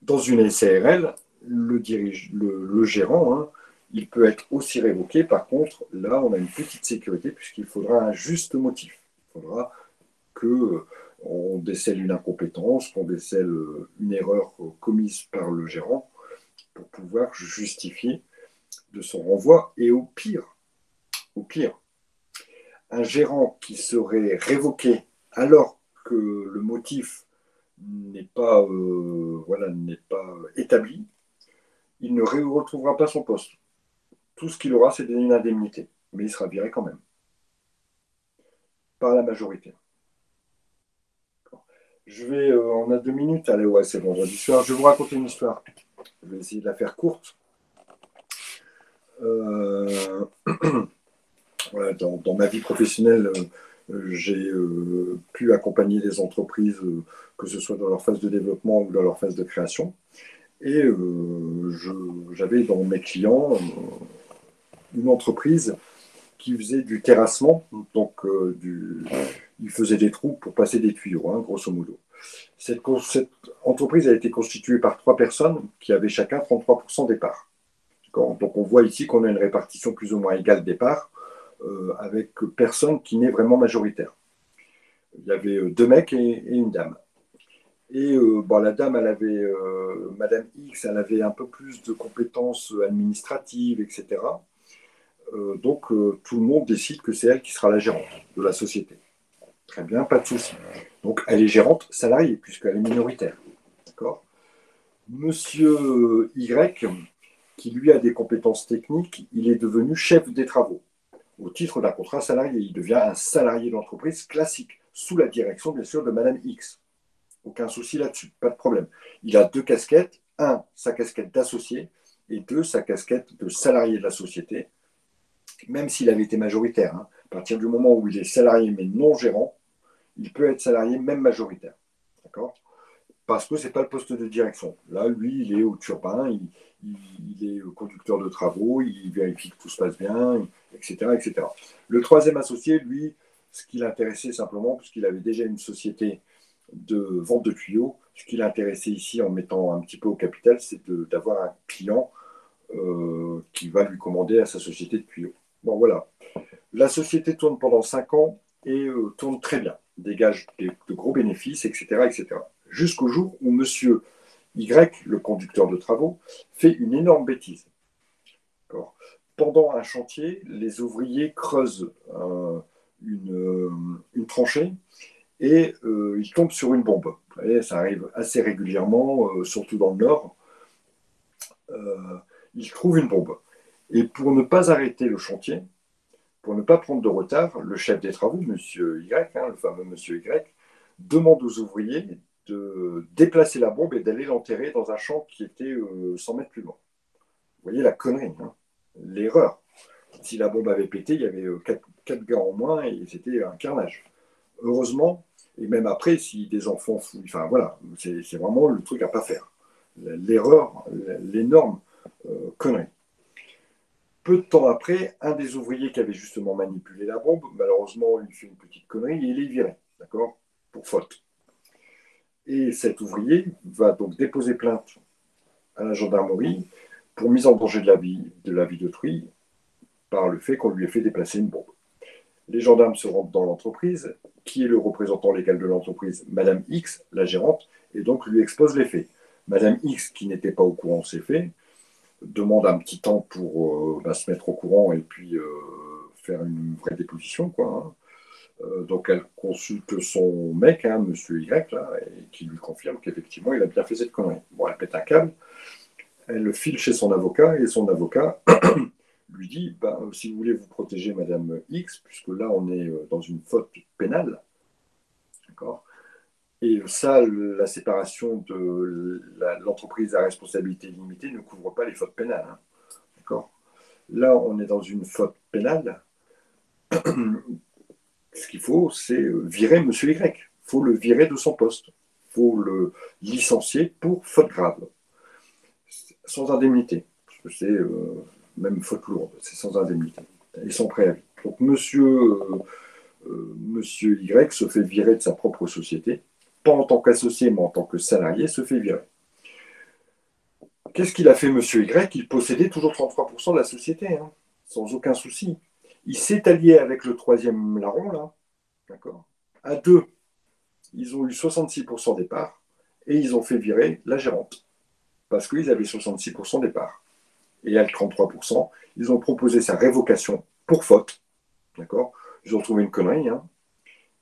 Dans une SARL, le gérant, hein, il peut être aussi révoqué. Par contre, là, on a une petite sécurité puisqu'il faudra un juste motif. Il faudra qu'on décèle une incompétence, qu'on décèle une erreur commise par le gérant pour pouvoir justifier de son renvoi. Et au pire, un gérant qui serait révoqué alors que le motif n'est pas établi, il ne retrouvera pas son poste. Tout ce qu'il aura, c'est une indemnité, mais il sera viré quand même par la majorité. On a 2 minutes. Allez, ouais, c'est vendredi soir. Je vais vous raconter une histoire. Je vais essayer de la faire courte. Voilà, dans ma vie professionnelle, j'ai pu accompagner des entreprises, que ce soit dans leur phase de développement ou dans leur phase de création. Et j'avais dans mes clients une entreprise qui faisait du terrassement. Donc, il faisait des trous pour passer des tuyaux, hein, grosso modo. Cette entreprise a été constituée par 3 personnes qui avaient chacun 33% des parts. Donc on voit ici qu'on a une répartition plus ou moins égale des parts, avec personne qui n'est vraiment majoritaire. Il y avait deux mecs et une dame. Et bon, la dame, Madame X, elle avait un peu plus de compétences administratives, etc. Donc tout le monde décide que c'est elle qui sera la gérante de la société. Très bien, pas de souci. Donc elle est gérante salariée, puisqu'elle est minoritaire. D'accord. Monsieur Y, qui lui a des compétences techniques, il est devenu chef des travaux au titre d'un contrat salarié. Il devient un salarié d'entreprise classique, sous la direction, bien sûr, de Madame X. Aucun souci là-dessus, pas de problème. Il a deux casquettes. Un, sa casquette d'associé, et deux, sa casquette de salarié de la société, même s'il avait été majoritaire. Hein. À partir du moment où il est salarié mais non gérant, il peut être salarié même majoritaire. D'accord. Parce que ce n'est pas le poste de direction. Là, lui, il est au turbin, il est conducteur de travaux, il vérifie que tout se passe bien, etc., etc. Le troisième associé, lui, ce qui l'intéressait simplement, puisqu'il avait déjà une société de vente de tuyaux, ce qui l'intéressait ici en mettant un petit peu au capital, c'est d'avoir un client qui va lui commander à sa société de tuyaux. Bon, voilà. La société tourne pendant 5 ans et tourne très bien, dégage de gros bénéfices, etc., etc. Jusqu'au jour où Monsieur Y, le conducteur de travaux, fait une énorme bêtise. Pendant un chantier, les ouvriers creusent une tranchée et ils tombent sur une bombe. Et ça arrive assez régulièrement, surtout dans le Nord. Euh, ils trouvent une bombe. Et pour ne pas arrêter le chantier, pour ne pas prendre de retard, le chef des travaux, Monsieur Y, le fameux Monsieur Y, demande aux ouvriers de déplacer la bombe et d'aller l'enterrer dans un champ qui était 100 mètres plus loin. Vous voyez la connerie, hein, l'erreur. Si la bombe avait pété, il y avait 4 gars en moins et c'était un carnage. Heureusement, et même après, si des enfants fouillent, enfin voilà, c'est vraiment le truc à ne pas faire. L'erreur, l'énorme connerie. Peu de temps après, un des ouvriers qui avait justement manipulé la bombe, malheureusement, il fait une petite connerie et il est viré, d'accord, pour faute. Et cet ouvrier va donc déposer plainte à la gendarmerie pour mise en danger de la vie d'autrui par le fait qu'on lui ait fait déplacer une bombe. Les gendarmes se rendent dans l'entreprise. Qui est le représentant légal de l'entreprise? Madame X, la gérante, et donc lui expose les faits. Madame X, qui n'était pas au courant de ces faits, demande un petit temps pour se mettre au courant et puis faire une vraie déposition, quoi. Hein. Donc elle consulte son mec, hein, Monsieur Y, là, et qui lui confirme qu'effectivement il a bien fait cette connerie. Bon, elle pète un câble, elle le file chez son avocat et son avocat lui dit si vous voulez vous protéger Madame X, puisque là on est dans une faute pénale, d'accord. Et ça, la séparation de l'entreprise à responsabilité limitée ne couvre pas les fautes pénales, hein, d'accord. Là, on est dans une faute pénale. Ce qu'il faut, c'est virer M. Y. Il faut le virer de son poste. Il faut le licencier pour faute grave, sans indemnité. Parce que c'est même faute lourde, c'est sans indemnité et sans préavis. Donc monsieur Y se fait virer de sa propre société, pas en tant qu'associé, mais en tant que salarié, se fait virer. Qu'est-ce qu'il a fait, Monsieur Y? Il possédait toujours 33% de la société, hein, sans aucun souci. Il s'est allié avec le troisième larron, là, d'accord. À deux, ils ont eu 66% des parts et ils ont fait virer la gérante parce qu'ils avaient 66% des parts. Et elle, 33%, ils ont proposé sa révocation pour faute, d'accord. Ils ont trouvé une connerie, hein,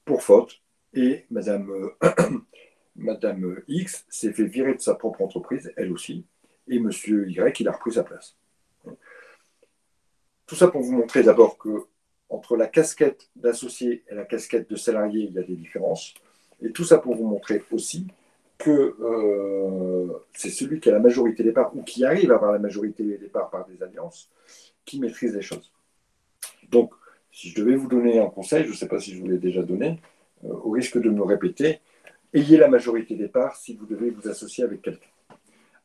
pour faute. Et Madame X s'est fait virer de sa propre entreprise, elle aussi, et Monsieur Y, il a repris sa place. Tout ça pour vous montrer d'abord que entre la casquette d'associé et la casquette de salarié, il y a des différences. Et tout ça pour vous montrer aussi que c'est celui qui a la majorité des parts ou qui arrive à avoir la majorité des parts par des alliances qui maîtrise les choses. Donc, si je devais vous donner un conseil, je ne sais pas si je vous l'ai déjà donné, au risque de me répéter, ayez la majorité des parts si vous devez vous associer avec quelqu'un.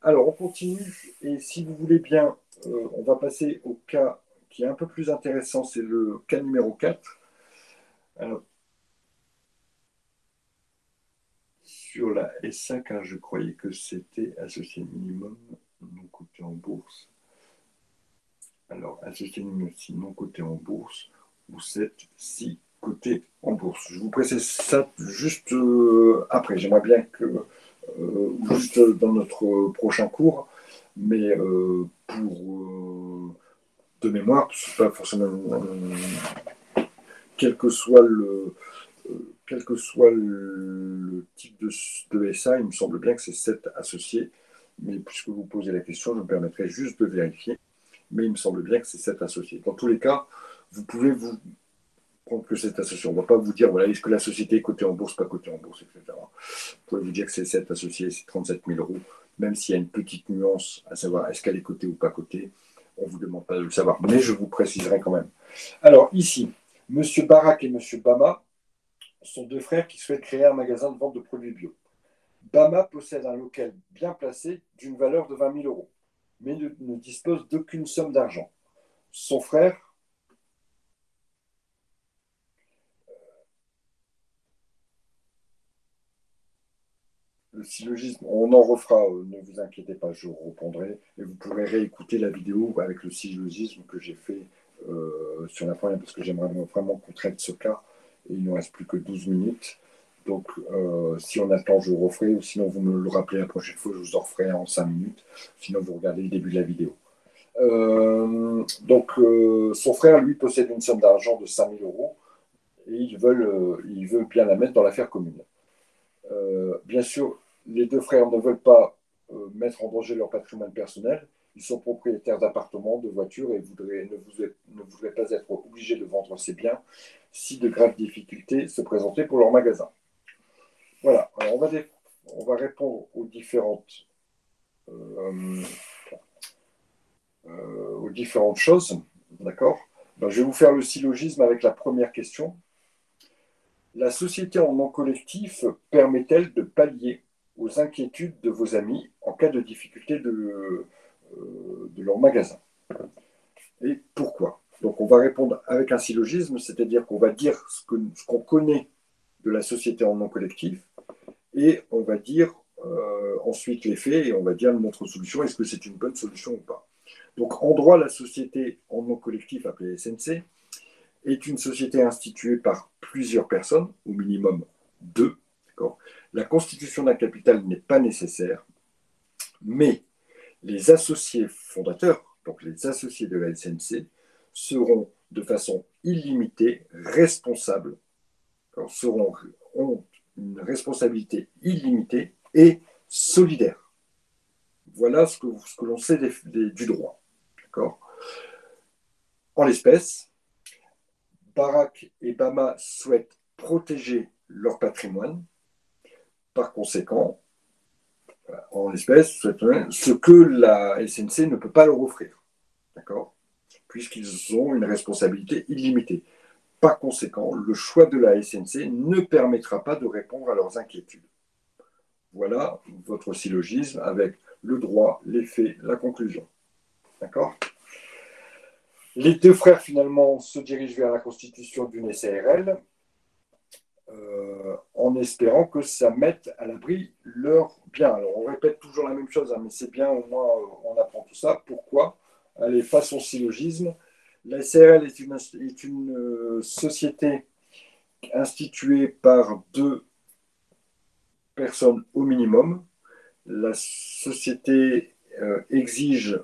Alors, on continue, et si vous voulez bien, on va passer au cas qui est un peu plus intéressant, c'est le cas numéro 4. Alors, sur la S5, hein, je croyais que c'était associé minimum, non coté en bourse. associés non cotés en bourse ou 7 si cotés en bourse. Je vous précise ça juste après. J'aimerais bien que, juste dans notre prochain cours, mais de mémoire, ce n'est pas forcément quel que soit le type de SA, il me semble bien que c'est 7 associés. Mais puisque vous posez la question, je me permettrai juste de vérifier. Mais il me semble bien que c'est 7 associés. Dans tous les cas, vous pouvez vous prendre que 7 associés. On ne va pas vous dire, voilà, est-ce que la société est cotée en bourse, pas cotée en bourse, etc. Vous pouvez vous dire que c'est 7 associés, c'est 37 000 euros, même s'il y a une petite nuance à savoir est-ce qu'elle est cotée ou pas cotée. On ne vous demande pas de le savoir, mais je vous préciserai quand même. Alors ici, M. Barak et M. Bama sont deux frères qui souhaitent créer un magasin de vente de produits bio. Bama possède un local bien placé d'une valeur de 20 000 euros, mais ne dispose d'aucune somme d'argent. Son frère, le syllogisme, on en refera, ne vous inquiétez pas, je reprendrai, et vous pourrez réécouter la vidéo avec le syllogisme que j'ai fait sur la première, parce que j'aimerais vraiment qu'on traite ce cas, et il ne nous reste plus que 12 minutes. Donc, si on attend, je referai, ou sinon vous me le rappelez la prochaine fois, je vous en referai en 5 minutes. Sinon, vous regardez le début de la vidéo. Son frère, lui, possède une somme d'argent de 5 000 euros et il veut bien la mettre dans l'affaire commune. Bien sûr, les deux frères ne veulent pas mettre en danger leur patrimoine personnel. Ils sont propriétaires d'appartements, de voitures et ne voudraient pas être obligés de vendre ces biens si de graves difficultés se présentaient pour leur magasin. Voilà, alors on va répondre aux différentes choses. D'accord? Ben, je vais vous faire le syllogisme avec la première question. La société en nom collectif permet-elle de pallier aux inquiétudes de vos amis en cas de difficulté de leur magasin? Et pourquoi? Donc on va répondre avec un syllogisme, c'est-à-dire qu'on va dire ce qu'on connaît de la société en nom collectif et on va dire ensuite les faits et on va dire notre solution, est-ce que c'est une bonne solution ou pas. Donc en droit, la société en nom collectif appelée SNC est une société instituée par plusieurs personnes, au minimum deux. La constitution d'un capital n'est pas nécessaire, mais les associés fondateurs, donc les associés de la SNC, seront de façon illimitée responsables, ont une responsabilité illimitée et solidaire. Voilà ce que l'on sait du droit. En l'espèce, Barak et Bama souhaitent protéger leur patrimoine. Par conséquent, en l'espèce, ce que la SNC ne peut pas leur offrir. D'accord? Puisqu'ils ont une responsabilité illimitée. Par conséquent, le choix de la SNC ne permettra pas de répondre à leurs inquiétudes. Voilà votre syllogisme avec le droit, les faits, la conclusion. D'accord? Les deux frères, finalement, se dirigent vers la constitution d'une SARL en espérant que ça mette à l'abri leurs biens. Alors, on répète toujours la même chose, hein, mais c'est bien, au moins, on apprend tout ça. Pourquoi? Allez, façon syllogisme. La SARL est une société instituée par deux personnes au minimum. La société exige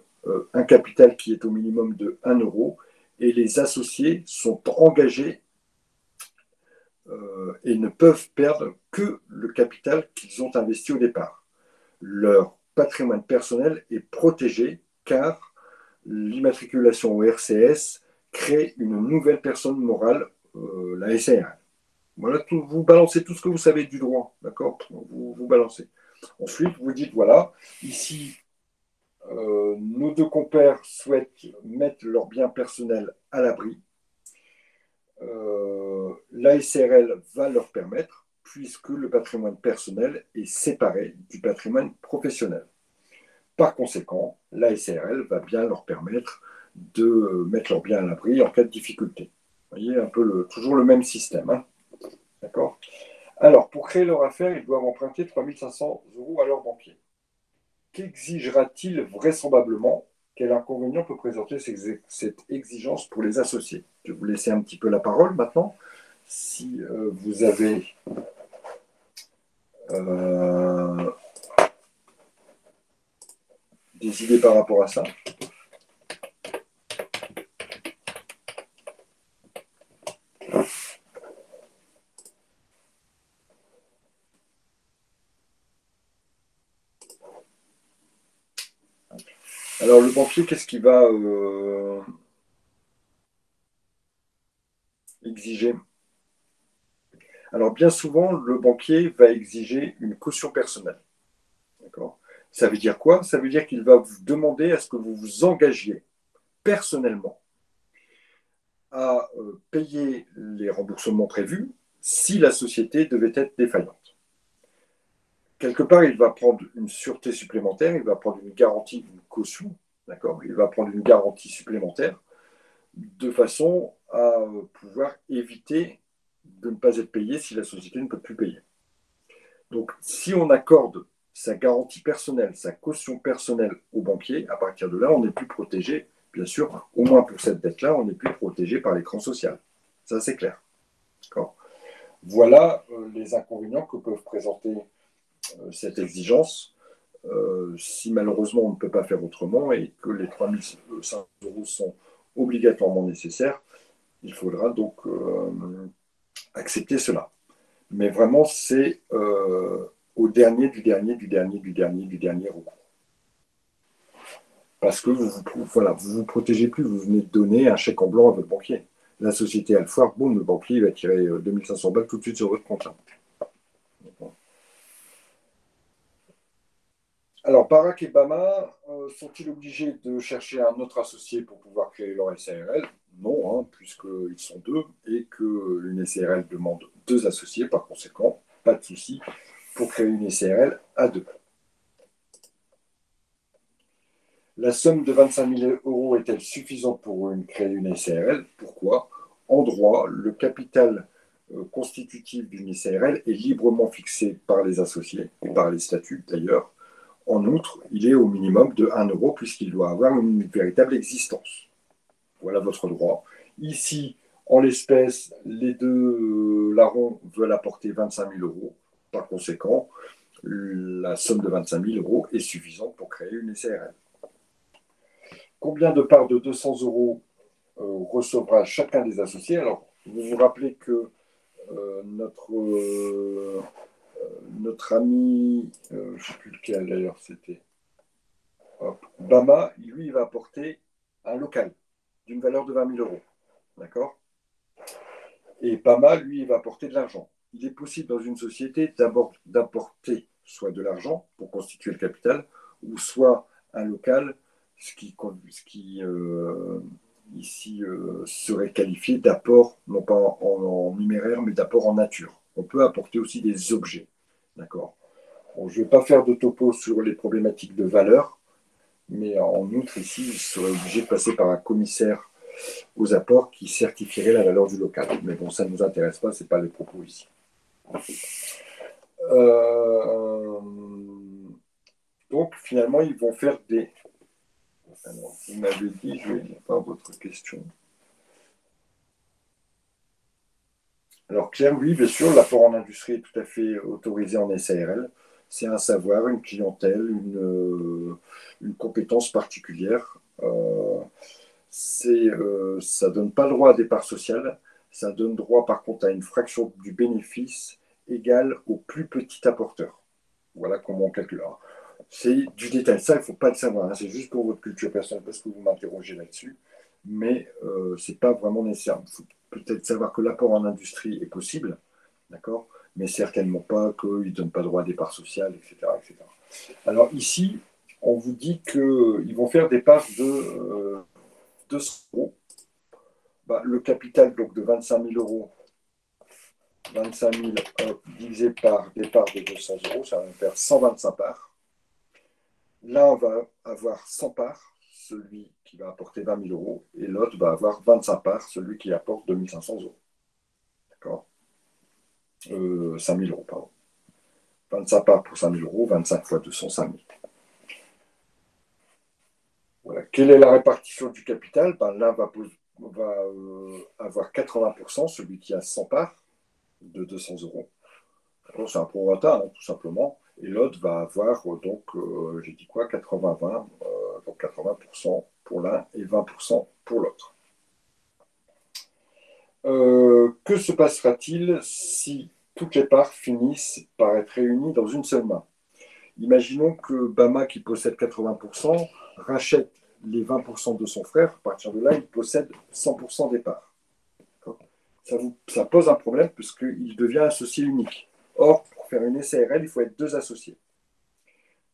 un capital qui est au minimum de 1 euro et les associés sont engagés et ne peuvent perdre que le capital qu'ils ont investi au départ. Leur patrimoine personnel est protégé car l'immatriculation au RCS crée une nouvelle personne morale, la SARL. Voilà, vous balancez tout ce que vous savez du droit, d'accord? Vous balancez. Ensuite, vous dites, voilà, ici, nos deux compères souhaitent mettre leurs biens personnels à l'abri. La SARL va leur permettre, puisque le patrimoine personnel est séparé du patrimoine professionnel. Par conséquent, la SARL va bien leur permettre de mettre leurs biens à l'abri en cas de difficulté. Vous voyez, un peu toujours le même système. Hein. D'accord? Alors, pour créer leur affaire, ils doivent emprunter 3 500 € à leur banquier. Qu'exigera-t-il vraisemblablement quel inconvénient peut présenter cette exigence pour les associés? Je vais vous laisser un petit peu la parole maintenant. Si vous avez des idées par rapport à ça. Alors, le banquier, qu'est-ce qu'il va exiger? Alors, bien souvent, le banquier va exiger une caution personnelle. D'accord? Ça veut dire quoi? Ça veut dire qu'il va vous demander à ce que vous vous engagiez personnellement à payer les remboursements prévus si la société devait être défaillante. Quelque part, il va prendre une sûreté supplémentaire, il va prendre une garantie, une caution, d'accord? Il va prendre une garantie supplémentaire de façon à pouvoir éviter de ne pas être payé si la société ne peut plus payer. Donc, si on accorde sa garantie personnelle, sa caution personnelle au banquier, à partir de là, on n'est plus protégé, bien sûr, au moins pour cette dette-là, on n'est plus protégé par l'écran social. Ça, c'est clair. Voilà les inconvénients que peuvent présenter cette exigence. Si malheureusement on ne peut pas faire autrement et que les 3 500 € sont obligatoirement nécessaires, il faudra donc accepter cela. Mais vraiment, c'est au dernier du dernier recours. Parce que vous vous protégez plus, vous venez de donner un chèque en blanc à votre banquier. La société a le foire, boum, le banquier va tirer 2500 balles tout de suite sur votre compte. Alors, Barack et Bama sont-ils obligés de chercher un autre associé pour pouvoir créer leur SARL? Non, hein, puisqu'ils sont deux et qu'une SARL demande deux associés, par conséquent, pas de souci pour créer une SARL à deux. La somme de 25 000 € est-elle suffisante pour créer une SARL? Pourquoi? En droit, le capital constitutif d'une SARL est librement fixé par les associés, et par les statuts d'ailleurs. En outre, il est au minimum de 1 € puisqu'il doit avoir une véritable existence. Voilà votre droit. Ici, en l'espèce, les deux larrons veulent apporter 25 000 €. Par conséquent, la somme de 25 000 € est suffisante pour créer une SARL. Combien de parts de 200 € recevra chacun des associés? Alors, vous vous rappelez que notre ami, je ne sais plus lequel d'ailleurs c'était, Bama, lui, il va apporter un local d'une valeur de 20 000 €. D'accord? Et Bama, lui, il va apporter de l'argent. Il est possible dans une société d'apporter soit de l'argent pour constituer le capital, ou soit un local, ce qui ici serait qualifié d'apport, non pas en numéraire, mais d'apport en nature. On peut apporter aussi des objets. D'accord? Bon, je ne vais pas faire de topo sur les problématiques de valeur, mais en outre, ici, il serait obligé de passer par un commissaire aux apports qui certifierait la valeur du local. Mais bon, ça ne nous intéresse pas, ce n'est pas les propos ici. Donc, finalement, ils vont faire des... Alors, vous m'avez dit, je vais lire par votre question. Alors, Claire, oui, bien sûr, l'apport en industrie est tout à fait autorisé en SARL. C'est un savoir, une clientèle, une compétence particulière. Ça ne donne pas le droit à des parts sociales, ça donne droit par contre à une fraction du bénéfice égale au plus petit apporteur. Voilà comment on calcule. C'est du détail, ça il ne faut pas le savoir, hein. C'est juste pour votre culture personnelle parce que vous m'interrogez là-dessus, mais ce n'est pas vraiment nécessaire. Il faut peut-être savoir que l'apport en industrie est possible, d'accord, mais certainement pas qu'il ne donne pas droit à des parts sociales, etc., etc. Alors ici, on vous dit qu'ils vont faire des parts de 200 €. Le capital donc, de 25 000 €, 25 000 divisé par des parts de 200 €, ça va faire 125 parts. Là, on va avoir 100 parts, celui qui va apporter 20 000 €, et l'autre va avoir 25 parts, celui qui apporte 2 500 €. D'accord? 5 000 €, pardon. 25 parts pour 5 000 €, 25 fois 200, 5 000. Voilà Quelle est la répartition du capital? Ben, l'un va avoir 80%, celui qui a 100 parts de 200 euros. C'est un prorata, hein, tout simplement. Et l'autre va avoir, donc, j'ai dit quoi, 80-20, donc 80% pour l'un et 20% pour l'autre. Que se passera-t-il si toutes les parts finissent par être réunies dans une seule main? Imaginons que Bama, qui possède 80%, rachète les 20% de son frère. À partir de là, il possède 100% des parts. Ça pose un problème puisqu'il devient associé unique. Or, pour faire une SARL, il faut être deux associés.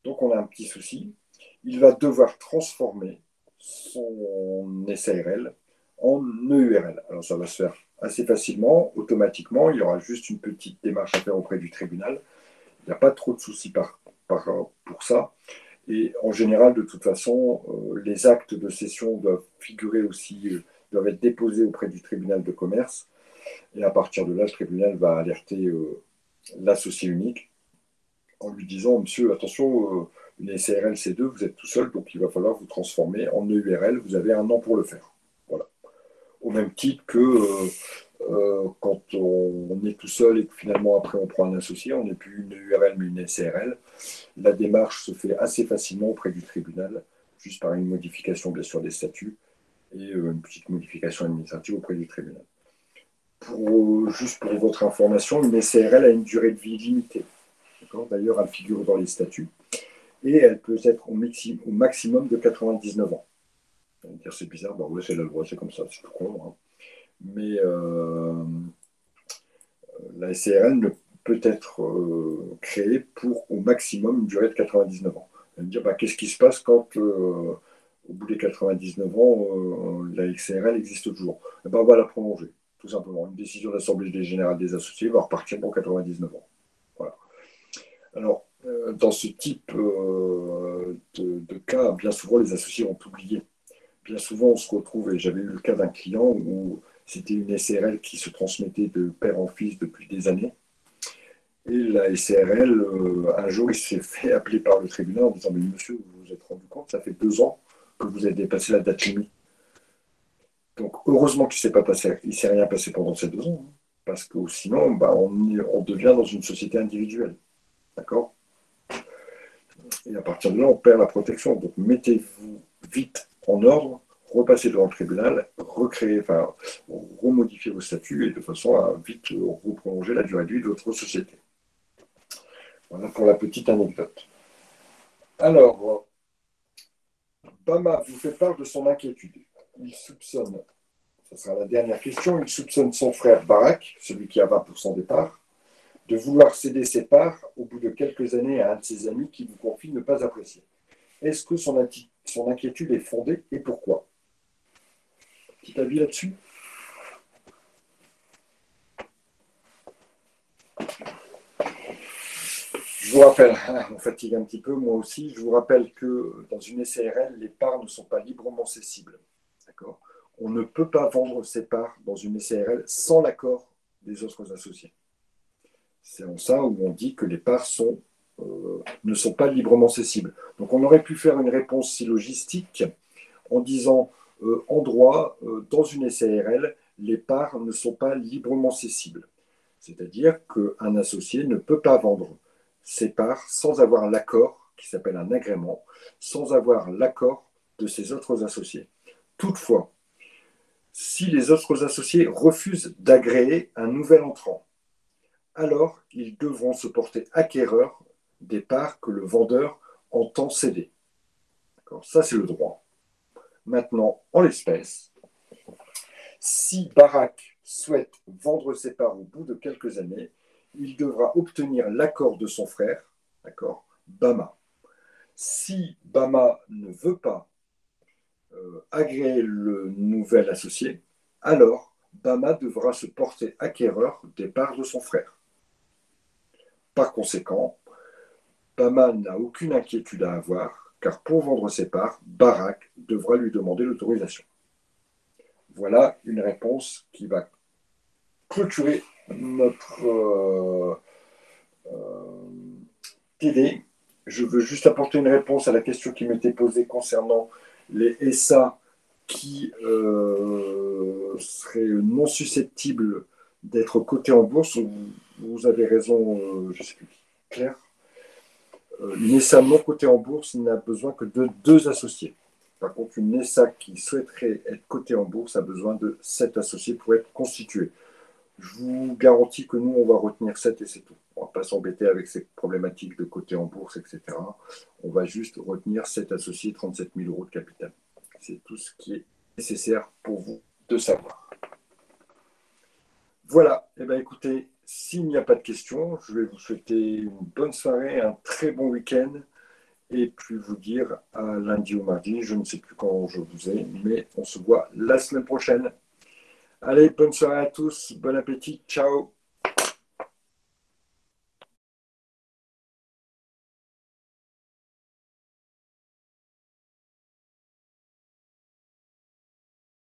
Donc, on a un petit souci. Il va devoir transformer son SARL en EURL. Alors, ça va se faire assez facilement, automatiquement. Il y aura juste une petite démarche à faire auprès du tribunal. Il n'y a pas trop de soucis pour ça. Et en général, de toute façon, les actes de cession doivent figurer aussi, doivent être déposés auprès du tribunal de commerce. Et à partir de là, le tribunal va alerter l'associé unique en lui disant, monsieur, attention, une SARL C2, vous êtes tout seul, donc il va falloir vous transformer en EURL, vous avez 1 an pour le faire. Voilà. Au même titre que quand on est tout seul et que finalement après on prend un associé, on n'est plus une URL mais une SARL, la démarche se fait assez facilement auprès du tribunal, juste par une modification bien sûr des statuts et une petite modification administrative auprès du tribunal. Juste pour votre information, une SARL a une durée de vie limitée. D'ailleurs, elle figure dans les statuts et elle peut être au maximum de 99 ans. On va dire c'est bizarre, bah ouais, c'est la loi, c'est comme ça, c'est tout con. Hein. Mais la SARL ne peut être créée pour au maximum une durée de 99 ans. On va me dire, bah, qu'est-ce qui se passe quand, au bout des 99 ans, la SARL existe toujours? Eh ben, on va la prolonger, tout simplement. Une décision de l'Assemblée générale des associés va repartir pour 99 ans. Voilà. Alors, dans ce type de cas, bien souvent, les associés ont oublié. Bien souvent, on se retrouve, et j'avais eu le cas d'un client où c'était une SARL qui se transmettait de père en fils depuis des années. Et la SARL, un jour, il s'est fait appeler par le tribunal en disant, mais monsieur, vous vous êtes rendu compte, ça fait 2 ans que vous avez dépassé la date limite. Donc, heureusement qu'il ne s'est rien passé pendant ces 2 ans. Hein, parce que sinon, bah, on devient dans une société individuelle. D'accord? Et à partir de là, on perd la protection. Donc, mettez-vous vite en ordre, repassez devant le tribunal, remodifiez vos statuts et de façon à vite reprolonger la durée de vie de votre société. Voilà pour la petite anecdote. Alors, Bama vous fait part de son inquiétude. Il soupçonne, ça sera la dernière question, il soupçonne son frère Barak, celui qui a 20% des parts, de vouloir céder ses parts au bout de quelques années à un de ses amis qui vous confie ne pas apprécier. Est-ce que son inquiétude est fondée et pourquoi? Petit avis là-dessus? Je vous rappelle, on fatigue un petit peu, moi aussi, je vous rappelle que dans une SARL, les parts ne sont pas librement cessibles. D'accord? On ne peut pas vendre ses parts dans une SARL sans l'accord des autres associés. C'est en ça où on dit que les parts ne sont pas librement cessibles. Donc on aurait pu faire une réponse syllogistique en disant en droit, dans une SARL, les parts ne sont pas librement cessibles. C'est-à-dire qu'un associé ne peut pas vendre ses parts sans avoir l'accord, qui s'appelle un agrément, sans avoir l'accord de ses autres associés. Toutefois, si les autres associés refusent d'agréer un nouvel entrant, alors ils devront se porter acquéreurs des parts que le vendeur entend céder. Ça, c'est le droit. Maintenant, en l'espèce, si Barak souhaite vendre ses parts au bout de quelques années, il devra obtenir l'accord de son frère, Bama. Si Bama ne veut pas agréer le nouvel associé, alors Bama devra se porter acquéreur des parts de son frère. Par conséquent, Bama n'a aucune inquiétude à avoir, car pour vendre ses parts, Barak devra lui demander l'autorisation. Voilà une réponse qui va clôturer notre TD. Je veux juste apporter une réponse à la question qui m'était posée concernant Les SA qui seraient non susceptibles d'être cotés en bourse, vous avez raison, je ne sais plus, Claire. Une SA non cotée en bourse n'a besoin que de 2 associés. Par contre, une SA qui souhaiterait être cotée en bourse a besoin de 7 associés pour être constituée. Je vous garantis que nous, on va retenir 7 et c'est tout. On ne va pas s'embêter avec ces problématiques de côté en bourse, etc. On va juste retenir 7 associés, 37 000 euros de capital. C'est tout ce qui est nécessaire pour vous de savoir. Voilà. Eh bien, écoutez, s'il n'y a pas de questions, je vais vous souhaiter une bonne soirée, un très bon week-end et puis vous dire à lundi ou mardi. Je ne sais plus quand je vous ai, mais on se voit la semaine prochaine. Allez, bonne soirée à tous, bon appétit, ciao.